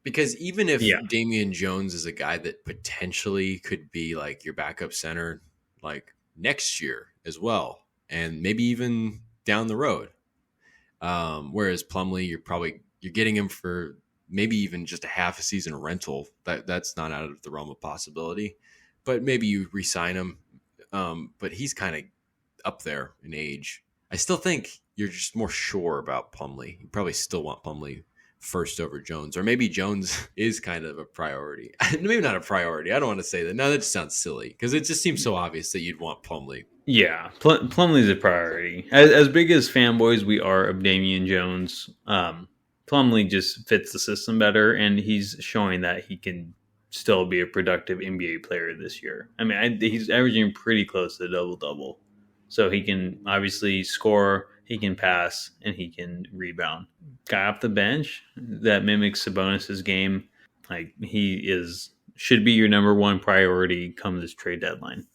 Because even if Damian Jones is a guy that potentially could be like your backup center like next year as well, and maybe even down the road, whereas Plumlee, you're getting him for maybe even just a half a season rental. That's not out of the realm of possibility. But maybe you re-sign him. But he's kind of up there in age. I still think you're just more sure about Plumlee. You probably still want Plumlee first over Jones, or maybe Jones is kind of a priority. Maybe not a priority. I don't want to say that. No, that just sounds silly because it just seems so obvious that you'd want Plumlee. Yeah, Plumlee's a priority. As big as fanboys we are of Damian Jones, Plumlee just fits the system better, and he's showing that he can still be a productive NBA player this year. I mean, he's averaging pretty close to the double-double. So he can obviously score, he can pass, and he can rebound. Guy off the bench that mimics Sabonis' game, like should be your number one priority come this trade deadline.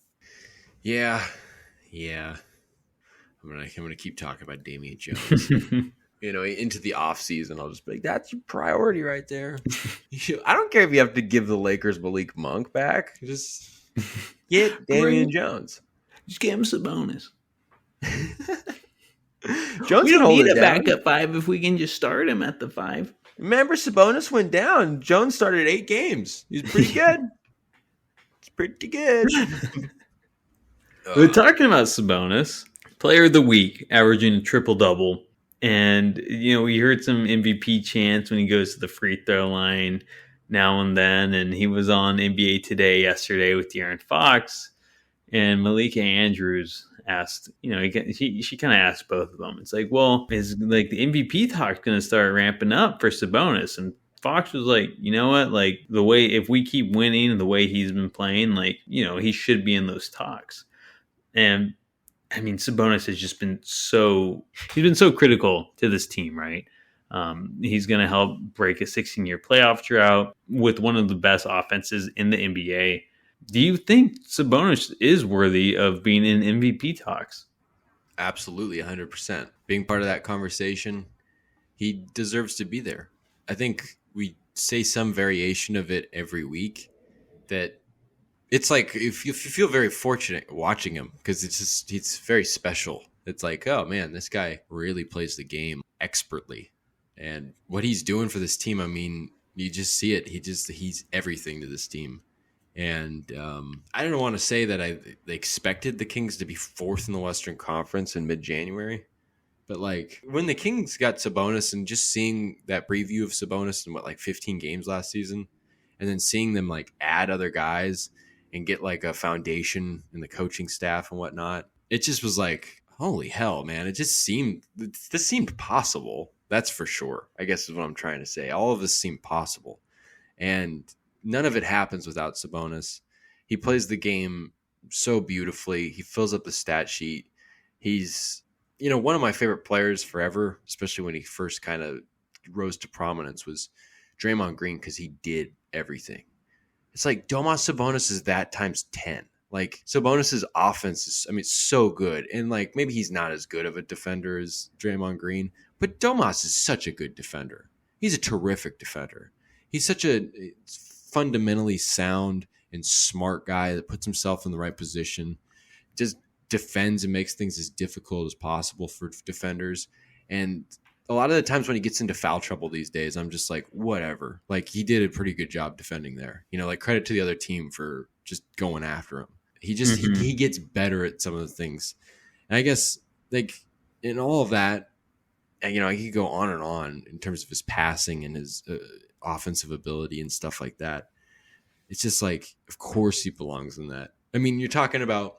Yeah. I'm gonna keep talking about Damian Jones. Into the offseason, I'll just be like, that's your priority right there. I don't care if you have to give the Lakers Malik Monk back. Just get Damian Jones. Just give him Sabonis. Jones we don't need a backup 5 if we can just start him at the 5. Remember, Sabonis went down. Jones started 8 games. He's pretty good. It's pretty good. We're talking about Sabonis, player of the week, averaging a triple-double. And, we heard some MVP chants when he goes to the free throw line now and then. And he was on NBA Today yesterday with De'Aaron Fox. And Malika Andrews asked, she kind of asked both of them. It's like, well, is like the MVP talk going to start ramping up for Sabonis? And Fox was like, you know what? Like the way, if we keep winning the way he's been playing, he should be in those talks. And I mean, Sabonis has just been he's been so critical to this team, right? He's going to help break a 16-year playoff drought with one of the best offenses in the NBA. Do you think Sabonis is worthy of being in MVP talks? Absolutely, 100%. Being part of that conversation, he deserves to be there. I think we say some variation of it every week that it's like if you feel very fortunate watching him because it's very special. It's like, oh man, this guy really plays the game expertly. And what he's doing for this team, I mean, you just see it. He's everything to this team. And I don't want to say that I expected the Kings to be 4th in the Western Conference in mid-January. But like when the Kings got Sabonis and just seeing that preview of Sabonis in 15 games last season, and then seeing them like add other guys and get like a foundation in the coaching staff and whatnot, it just was like, holy hell, man. This seemed possible. That's for sure, I guess is what I'm trying to say. All of this seemed possible. And none of it happens without Sabonis. He plays the game so beautifully. He fills up the stat sheet. He's, one of my favorite players forever, especially when he first kind of rose to prominence, was Draymond Green because he did everything. It's like Domas Sabonis is that times 10. Like Sabonis's offense is, so good. And like maybe he's not as good of a defender as Draymond Green, but Domas is such a good defender. He's a terrific defender. He's such a fundamentally sound and smart guy that puts himself in the right position, just defends and makes things as difficult as possible for defenders. And a lot of the times when he gets into foul trouble these days, I'm just like, whatever. Like he did a pretty good job defending there. Like credit to the other team for just going after him. He just he gets better at some of the things. And I guess like in all of that, I could go on and on in terms of his passing and his offensive ability and stuff like that. It's just like, of course he belongs in that. I mean, you're talking about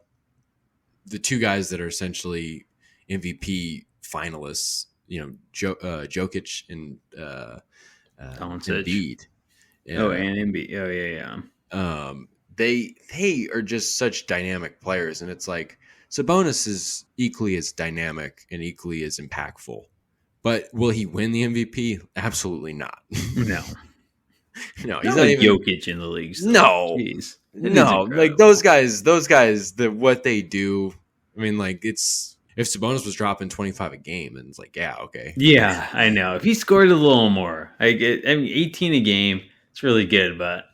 the two guys that are essentially MVP finalists, Jokic and Embiid. And Embiid. Oh yeah. They are just such dynamic players, and it's like Sabonis is equally as dynamic and equally as impactful. But will he win the MVP? Absolutely not. No. No, he's not even Jokic in the league. No. Jeez. No, like those guys, what they do, it's if Sabonis was dropping 25 a game, and it's like, yeah, okay. Yeah, I know. If he scored a little more, 18 a game, it's really good, but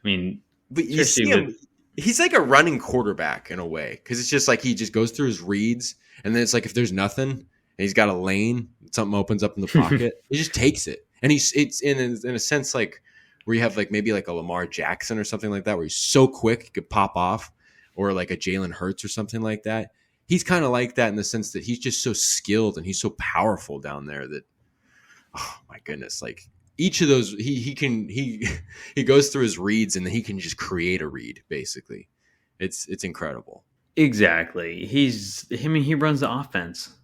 you see him, he's like a running quarterback in a way, because it's just like he just goes through his reads, and then it's like if there's nothing, and he's got a lane, something opens up in the pocket, he just takes it. And it's in a sense like where you have like maybe like a Lamar Jackson or something like that, where he's so quick he could pop off, or like a Jalen Hurts or something like that. He's kind of like that in the sense that he's just so skilled and he's so powerful down there that, oh my goodness, like each of those he goes through his reads and then he can just create a read basically. It's incredible. Exactly. He runs the offense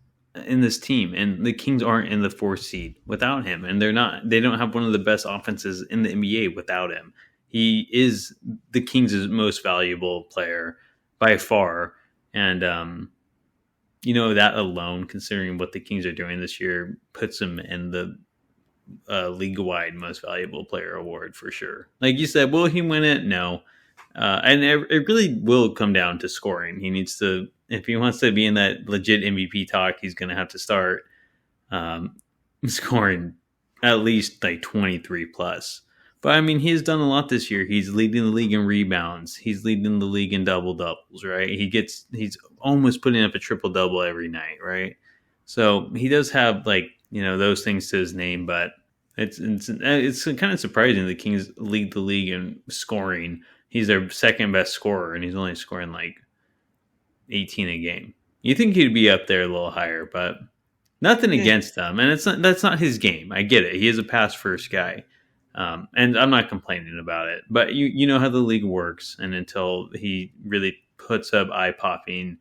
in this team, and the Kings aren't in the 4th seed without him, and they don't have one of the best offenses in the NBA without him. He is the Kings' most valuable player by far, and that alone, considering what the Kings are doing this year, puts him in the league-wide most valuable player award for sure. Like you said, will he win it? No. And it really will come down to scoring. He needs to, if he wants to be in that legit MVP talk, he's going to have to start scoring at least like 23 plus. But I mean, he has done a lot this year. He's leading the league in rebounds. He's leading the league in double doubles, right? He's almost putting up a triple double every night, right? So he does have like, those things to his name, but it's kind of surprising the Kings lead the league in scoring. He's their second best scorer, and he's only scoring like 18 a game. You think he'd be up there a little higher, but nothing against him. And that's not his game. I get it. He is a pass first guy, and I'm not complaining about it. But you know how the league works, and until he really puts up eye popping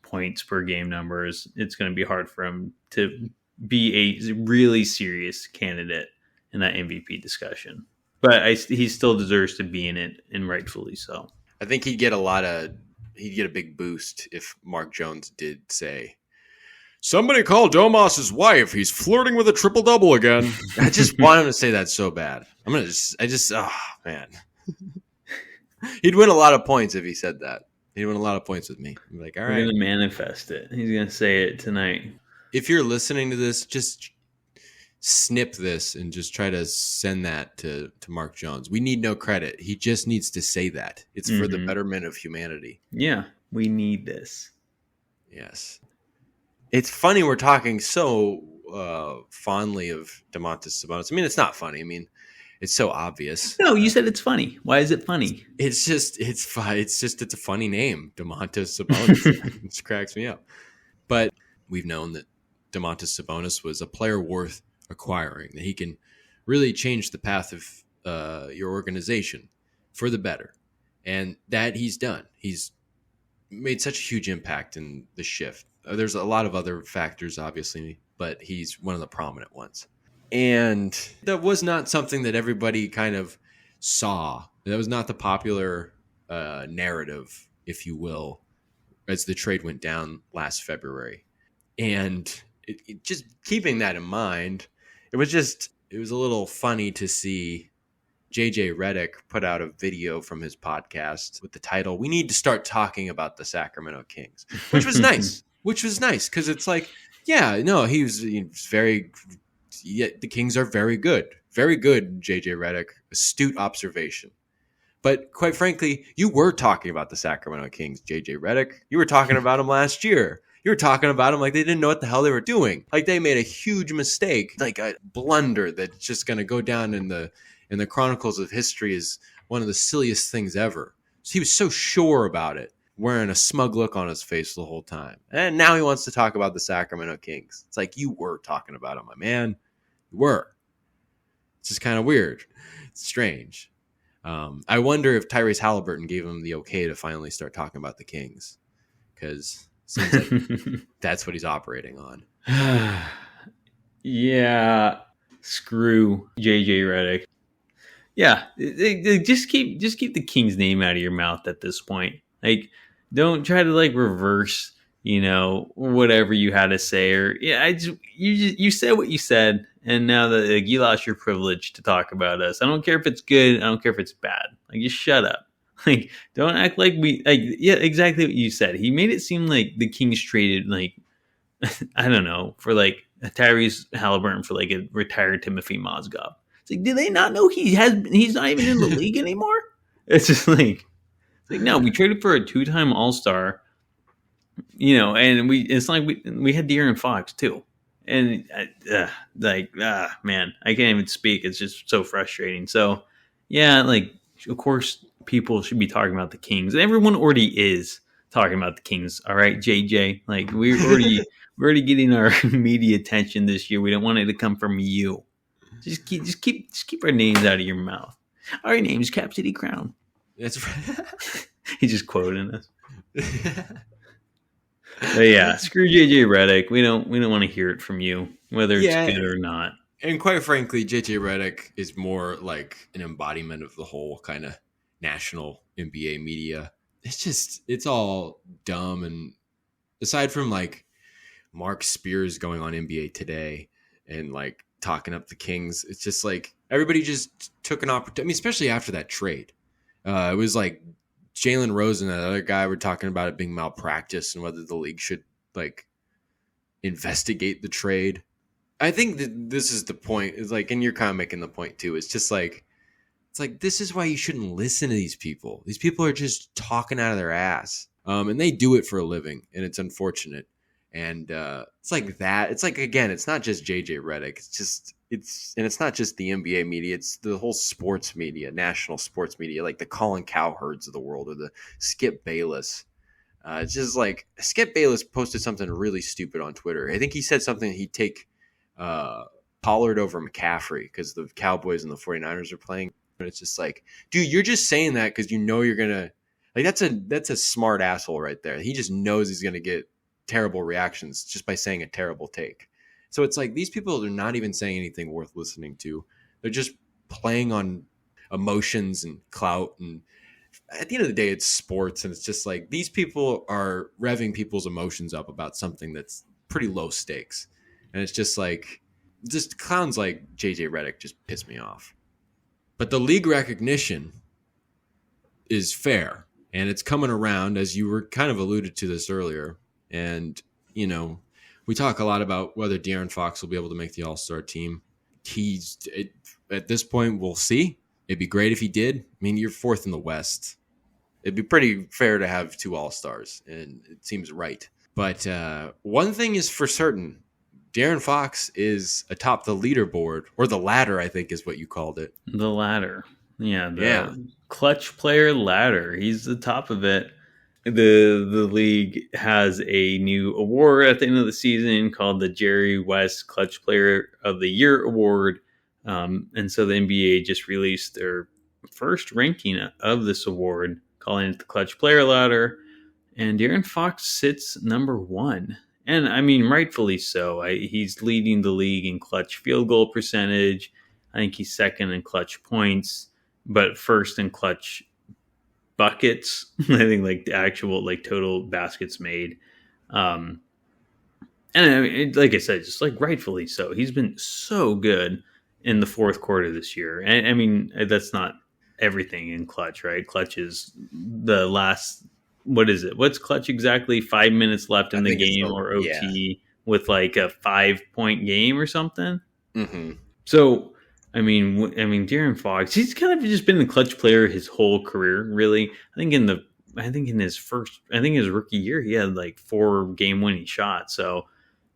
points per game numbers, it's going to be hard for him to be a really serious candidate in that MVP discussion. But he still deserves to be in it, and rightfully so. I think he'd get a big boost if Mark Jones did say, "Somebody call Domas' wife. He's flirting with a triple double again." I just want him to say that so bad. Oh man, he'd win a lot of points if he said that. He'd win a lot of points with me. I'm like, all right, we're gonna manifest it. He's gonna say it tonight. If you're listening to this, just snip this and just try to send that to Mark Jones. We need no credit. He just needs to say that. It's for the betterment of humanity. Yeah, we need this. Yes. It's funny we're talking so fondly of Domantas Sabonis. I mean, it's not funny. I mean, it's so obvious. No, you said it's funny. Why is it funny? It's a funny name, Domantas Sabonis. It just cracks me up. But we've known that Domantas Sabonis was a player worth acquiring, that he can really change the path of your organization for the better. And that he's done. He's made such a huge impact in the shift. There's a lot of other factors, obviously, but he's one of the prominent ones. And that was not something that everybody kind of saw. That was not the popular narrative, if you will, as the trade went down last February. And just keeping that in mind, it was a little funny to see JJ Redick put out a video from his podcast with the title, "We Need to Start Talking About the Sacramento Kings," which was nice. Because it's like, yeah, no, he was very, yeah, the Kings are very good. Very good, JJ Redick. Astute observation. But quite frankly, you were talking about the Sacramento Kings, JJ Redick. You were talking about them last year. You were talking about them like they didn't know what the hell they were doing. Like they made a huge mistake, like a blunder that's just going to go down in the chronicles of history as one of the silliest things ever. So he was so sure about it, wearing a smug look on his face the whole time. And now he wants to talk about the Sacramento Kings. It's like, you were talking about them, my man. You were. It's just kind of weird. It's strange. I wonder if Tyrese Halliburton gave him the okay to finally start talking about the Kings, because seems like that's what he's operating on. Yeah, screw JJ Redick. Yeah, just keep the King's name out of your mouth at this point. Like, don't try to like reverse, whatever you had to say, or you said what you said, and now that you lost your privilege to talk about us. I don't care if it's good. I don't care if it's bad. Like, just shut up. Like, don't act like yeah, exactly what you said. He made it seem like the Kings traded, like, I don't know, for like Tyrese Halliburton for like a retired Timothy Mozgov. It's like, do they not know he's not even in the league anymore? It's just like no, we traded for a 2-time All-Star, and it's like we had De'Aaron Fox too. and man, I can't even speak. It's just so frustrating. So yeah, like of course people should be talking about the Kings, and everyone already is talking about the Kings. All right, JJ, like we're already getting our media attention this year. We don't want it to come from you. Just keep our names out of your mouth. Our name's Cap City Crown. That's right. He's just quoting us. But yeah, screw JJ Redick. We don't want to hear it from you, whether it's Yeah, good or not. and quite frankly, JJ Redick is more like an embodiment of the whole kind of national NBA media. It's all dumb. And aside from like Mark Spears going on NBA Today and like talking up the Kings, it's just like everybody just took an opportunity. I mean, especially after that trade, it was like Jalen Rose and that other guy were talking about it being malpractice and whether the league should like investigate the trade. I think that this is the point. Is like, and you're kind of making the point too. It's like this is why you shouldn't listen to these people. These people are just talking out of their ass, and they do it for a living, and it's unfortunate. And it's like that. It's like again, it's not just JJ Redick. It's not just the NBA media. It's the whole sports media, national sports media, like the Colin Cowherds of the world or the Skip Bayless. It's just like Skip Bayless posted something really stupid on Twitter. I think he said something he'd take Pollard over McCaffrey because the Cowboys and the 49ers are playing. And it's just like, dude, you're just saying that because you know you're gonna like that's a smart asshole right there. He just knows he's gonna get terrible reactions just by saying a terrible take. So it's like these people are not even saying anything worth listening to. They're just playing on emotions and clout. And at the end of the day, it's sports, and it's just like these people are revving people's emotions up about something that's pretty low stakes. And it's just like, just clowns like JJ Redick just piss me off. But the league recognition is fair, and it's coming around, as you were kind of alluded to this earlier. And, you know, we talk a lot about whether De'Aaron Fox will be able to make the All-Star team. At this point, we'll see. It'd be great if he did. I mean, you're fourth in the West. It'd be pretty fair to have 2 All-Stars, and it seems right. But one thing is for certain. De'Aaron Fox is atop the leaderboard, or the ladder, I think is what you called it. The ladder. Yeah. Clutch player ladder. He's the top of it. The league has a new award at the end of the season called the Jerry West Clutch Player of the Year Award. And so the NBA just released their first ranking of this award, calling it the Clutch Player Ladder. And De'Aaron Fox sits number 1. And I mean, rightfully so. He's leading the league in clutch field goal percentage. I think he's second in clutch points, but first in clutch buckets. I think like the actual like total baskets made. And I mean, like I said, just like rightfully so. He's been so good in the fourth quarter this year. And I mean, that's not everything in clutch, right? Clutch is the last. What is it? What's clutch exactly? 5 minutes left in the game or OT with like a 5-point game or something. Mm-hmm. So, I mean, De'Aaron Fox, he's kind of just been a clutch player his whole career, really. I think in his rookie year, he had like 4 game-winning shots. So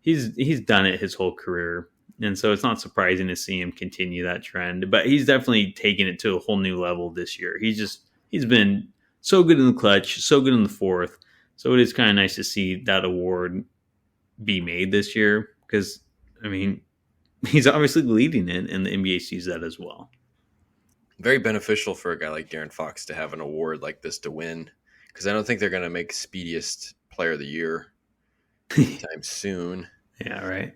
he's done it his whole career, and so it's not surprising to see him continue that trend. But he's definitely taken it to a whole new level this year. He's been so good in the clutch, so good in the fourth. So it is kind of nice to see that award be made this year because, I mean, he's obviously leading it, and the NBA sees that as well. Very beneficial for a guy like De'Aaron Fox to have an award like this to win, because I don't think they're going to make Speediest Player of the Year anytime soon. Yeah, right.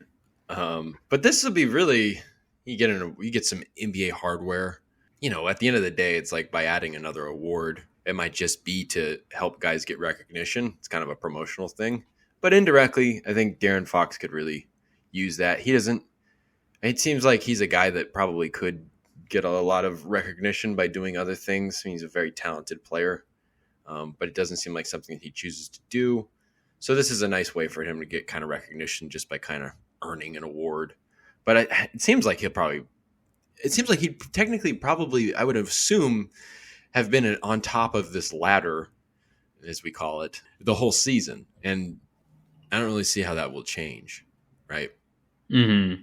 But this will be really you get some NBA hardware. You know, at the end of the day, it's like by adding another award. It might just be to help guys get recognition. It's kind of a promotional thing. But indirectly, I think De'Aaron Fox could really use that. It seems like he's a guy that probably could get a lot of recognition by doing other things. I mean, he's a very talented player, but it doesn't seem like something that he chooses to do. So this is a nice way for him to get kind of recognition just by kind of earning an award. But it seems like he'd technically probably, I would assume, have been on top of this ladder, as we call it, the whole season. And I don't really see how that will change, right? Hmm.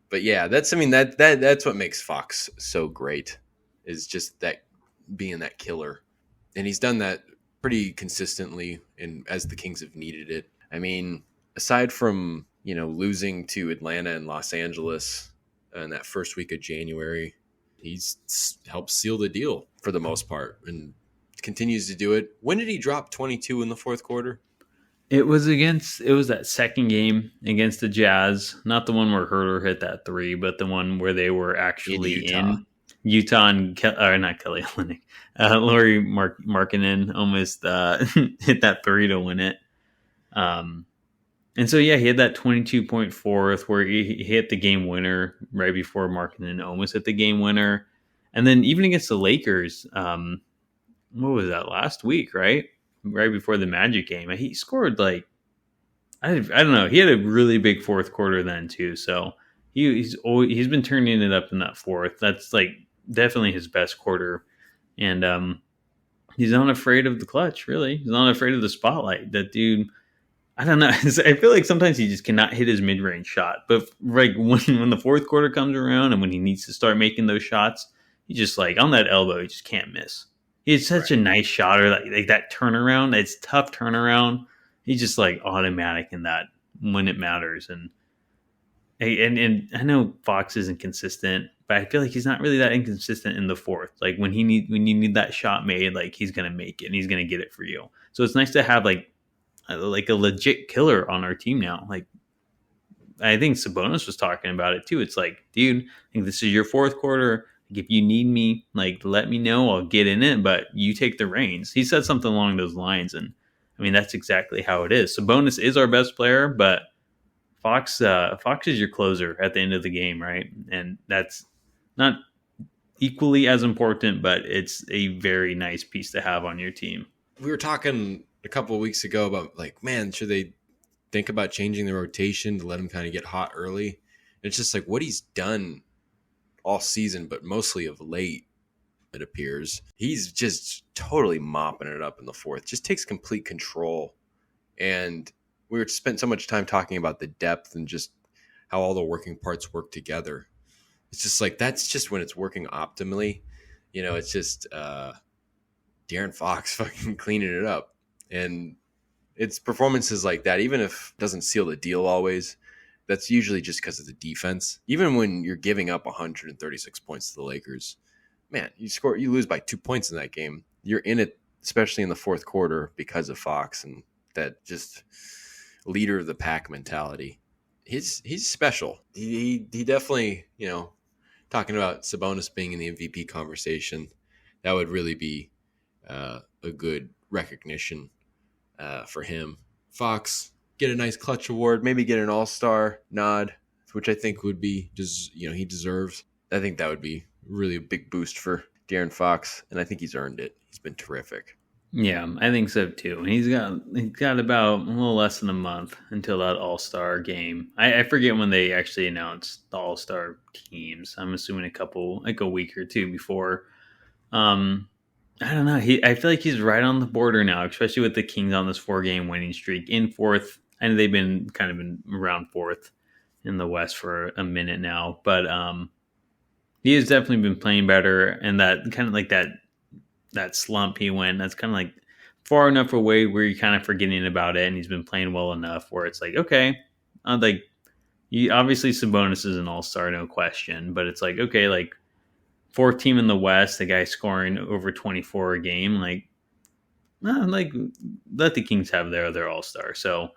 But yeah, that's what makes Fox so great, is just that being that killer. And he's done that pretty consistently and as the Kings have needed it. I mean, aside from, losing to Atlanta and Los Angeles in that first week of January, he's helped seal the deal for the most part and continues to do it. When did he drop 22 in the fourth quarter? It was that second game against the Jazz, not the one where Herter hit that three, but the one where they were In actually Utah. in Utah and or not Kelly Olynyk, Laurie Markkinen almost hit that three to win it. Um, and so yeah, he had that 22-point fourth where he hit the game winner right before Markkinen almost hit the game winner, and then even against the Lakers, what was that last week, right? Right before the Magic game, he scored like I don't know. He had a really big fourth quarter then too. So he's been turning it up in that fourth. That's like definitely his best quarter, and he's not afraid of the clutch. Really, he's not afraid of the spotlight. That dude. I don't know. I feel like sometimes he just cannot hit his mid range shot. But like when the fourth quarter comes around and when he needs to start making those shots, he just like on that elbow, he just can't miss. He's such Right. a nice shotter. Like that turnaround, it's tough turnaround. He's just like automatic in that when it matters. And I know Fox isn't consistent, but I feel like he's not really that inconsistent in the fourth. Like when you need that shot made, like he's gonna make it and he's gonna get it for you. So it's nice to have like a legit killer on our team now. Like I think Sabonis was talking about it too. It's like, dude, I think this is your fourth quarter. Like, if you need me, like let me know. I'll get in it, but you take the reins. He said something along those lines, and I mean that's exactly how it is. Sabonis is our best player, but Fox is your closer at the end of the game, right? And that's not equally as important, but it's a very nice piece to have on your team. We were talking a couple of weeks ago about, like, man, should they think about changing the rotation to let him kind of get hot early? And it's just like what he's done all season, but mostly of late, it appears. He's just totally mopping it up in the fourth, just takes complete control. And we were spent so much time talking about the depth and just how all the working parts work together. It's just like that's just when it's working optimally. It's just De'Aaron Fox fucking cleaning it up. And it's performances like that, even if it doesn't seal the deal always, that's usually just because of the defense. Even when you're giving up 136 points to the Lakers, man, you lose by 2 points in that game. You're in it, especially in the fourth quarter, because of Fox and that just leader of the pack mentality. He's special. He definitely, talking about Sabonis being in the MVP conversation, that would really be a good recognition for him. Fox get a nice clutch award, maybe get an All-Star nod, which I think would be he deserves. I think that would be really a big boost for De'Aaron Fox, and I think he's earned it. He's been terrific. Yeah, I think so too. And he's got about a little less than a month until that All Star game. I forget when they actually announced the All Star teams. I'm assuming a week or two before. I don't know. I feel like he's right on the border now, especially with the Kings on this 4 game winning streak in fourth. I know they've been kind of been around fourth in the West for a minute now, but he has definitely been playing better. And that kind of like that slump he went, that's kind of like far enough away where you're kind of forgetting about it, and he's been playing well enough where it's like, okay, like you obviously Sabonis is an all star, no question, but it's like, okay, like fourth team in the West, the guy scoring over 24 a game, like let the Kings have their all star. So,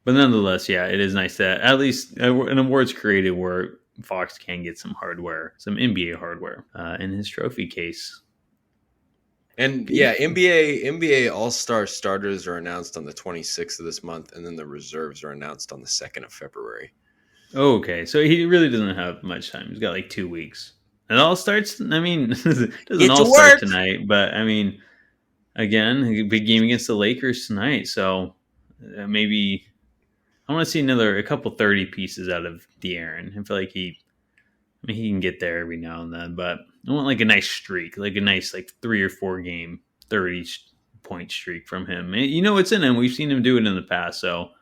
but nonetheless, yeah, it is nice that at least an award's created where Fox can get some hardware, some NBA hardware in his trophy case. And yeah, NBA All-Star starters are announced on the 26th of this month, and then the reserves are announced on the 2nd of February. Oh, okay, so he really doesn't have much time. He's got like 2 weeks. It all starts. I mean, it doesn't Get to all start work. tonight, but I mean, again, a big game against the Lakers tonight. So maybe I want to see a couple 30 pieces out of De'Aaron. I feel like he can get there every now and then, but I want like a nice streak, like a nice like 3 or 4 game 30-point streak from him. It's in him. We've seen him do it in the past, so it'd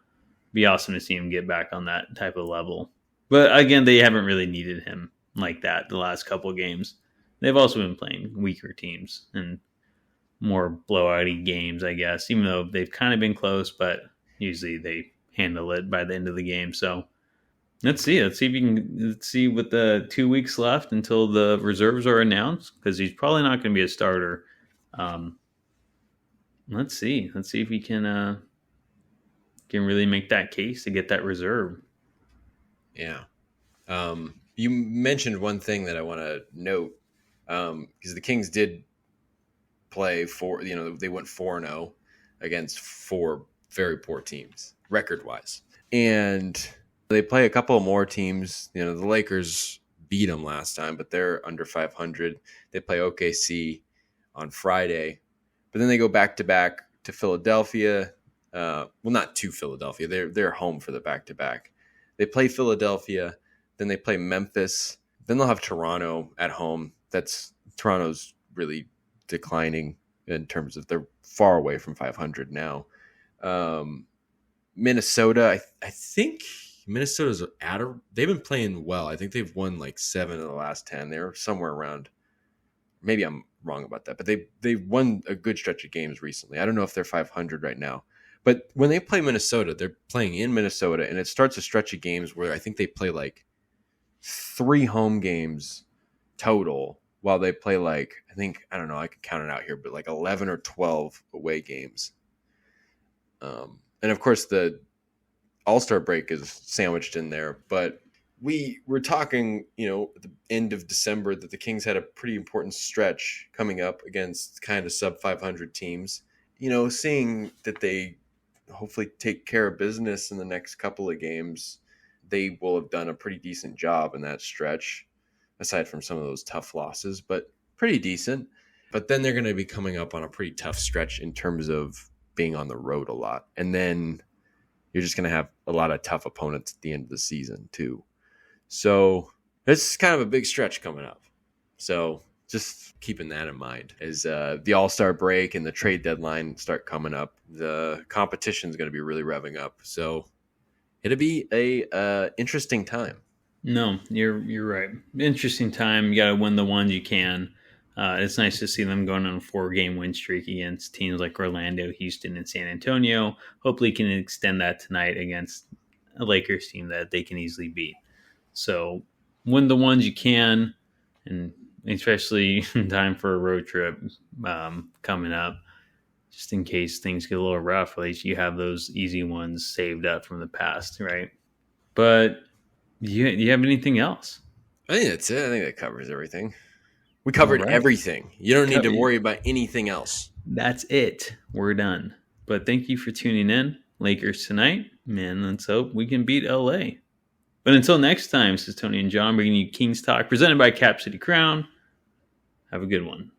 be awesome to see him get back on that type of level. But again, they haven't really needed him like that the last couple of games. They've also been playing weaker teams and more blowouty games, I guess, even though they've kind of been close, but usually they handle it by the end of the game. So let's see. Let's see if you can let's see with the 2 weeks left until the reserves are announced, because he's probably not going to be a starter. Um, let's see. Let's see if he can really make that case to get that reserve. Yeah. You mentioned one thing that I want to note, because the Kings did play they went 4-0 against four very poor teams record wise, and they play a couple more teams. The Lakers beat them last time, but they're under 500. They play OKC on Friday, but then they go back to back to Philadelphia. Well, not to Philadelphia. They're home for the back to back. They play Philadelphia, then they play Memphis. Then they'll have Toronto at home. Toronto's really declining in terms of they're far away from 500 now. Minnesota, I think Minnesota's they've been playing well. I think they've won like 7 of the last 10. They're somewhere around. Maybe I'm wrong about that, but they've won a good stretch of games recently. I don't know if they're 500 right now. But when they play Minnesota, they're playing in Minnesota, and it starts a stretch of games where I think they play like 3 home games total, while they play I don't know, I can count it out here, but like 11 or 12 away games. And of course, the All-Star break is sandwiched in there, but we were talking, at the end of December that the Kings had a pretty important stretch coming up against kind of sub 500 teams. Seeing that they hopefully take care of business in the next couple of games, they will have done a pretty decent job in that stretch, aside from some of those tough losses, but pretty decent. But then they're going to be coming up on a pretty tough stretch in terms of being on the road a lot. And then you're just going to have a lot of tough opponents at the end of the season too. So it's kind of a big stretch coming up. So just keeping that in mind as the All-Star break and the trade deadline start coming up. The competition is going to be really revving up. So it'll be a interesting time. No, you're right. Interesting time. You got to win the ones you can. It's nice to see them going on a 4-game win streak against teams like Orlando, Houston, and San Antonio. Hopefully, can extend that tonight against a Lakers team that they can easily beat. So win the ones you can, and especially in time for a road trip coming up, just in case things get a little rough. At least you have those easy ones saved up from the past, right? But do you have anything else? I think that's it. I think that covers everything. We covered everything. You don't need to worry about anything else. That's it. We're done. But thank you for tuning in. Lakers tonight. Man, let's hope we can beat LA. But until next time, this is Tony and John bringing you Kings Talk, presented by Cap City Crown. Have a good one.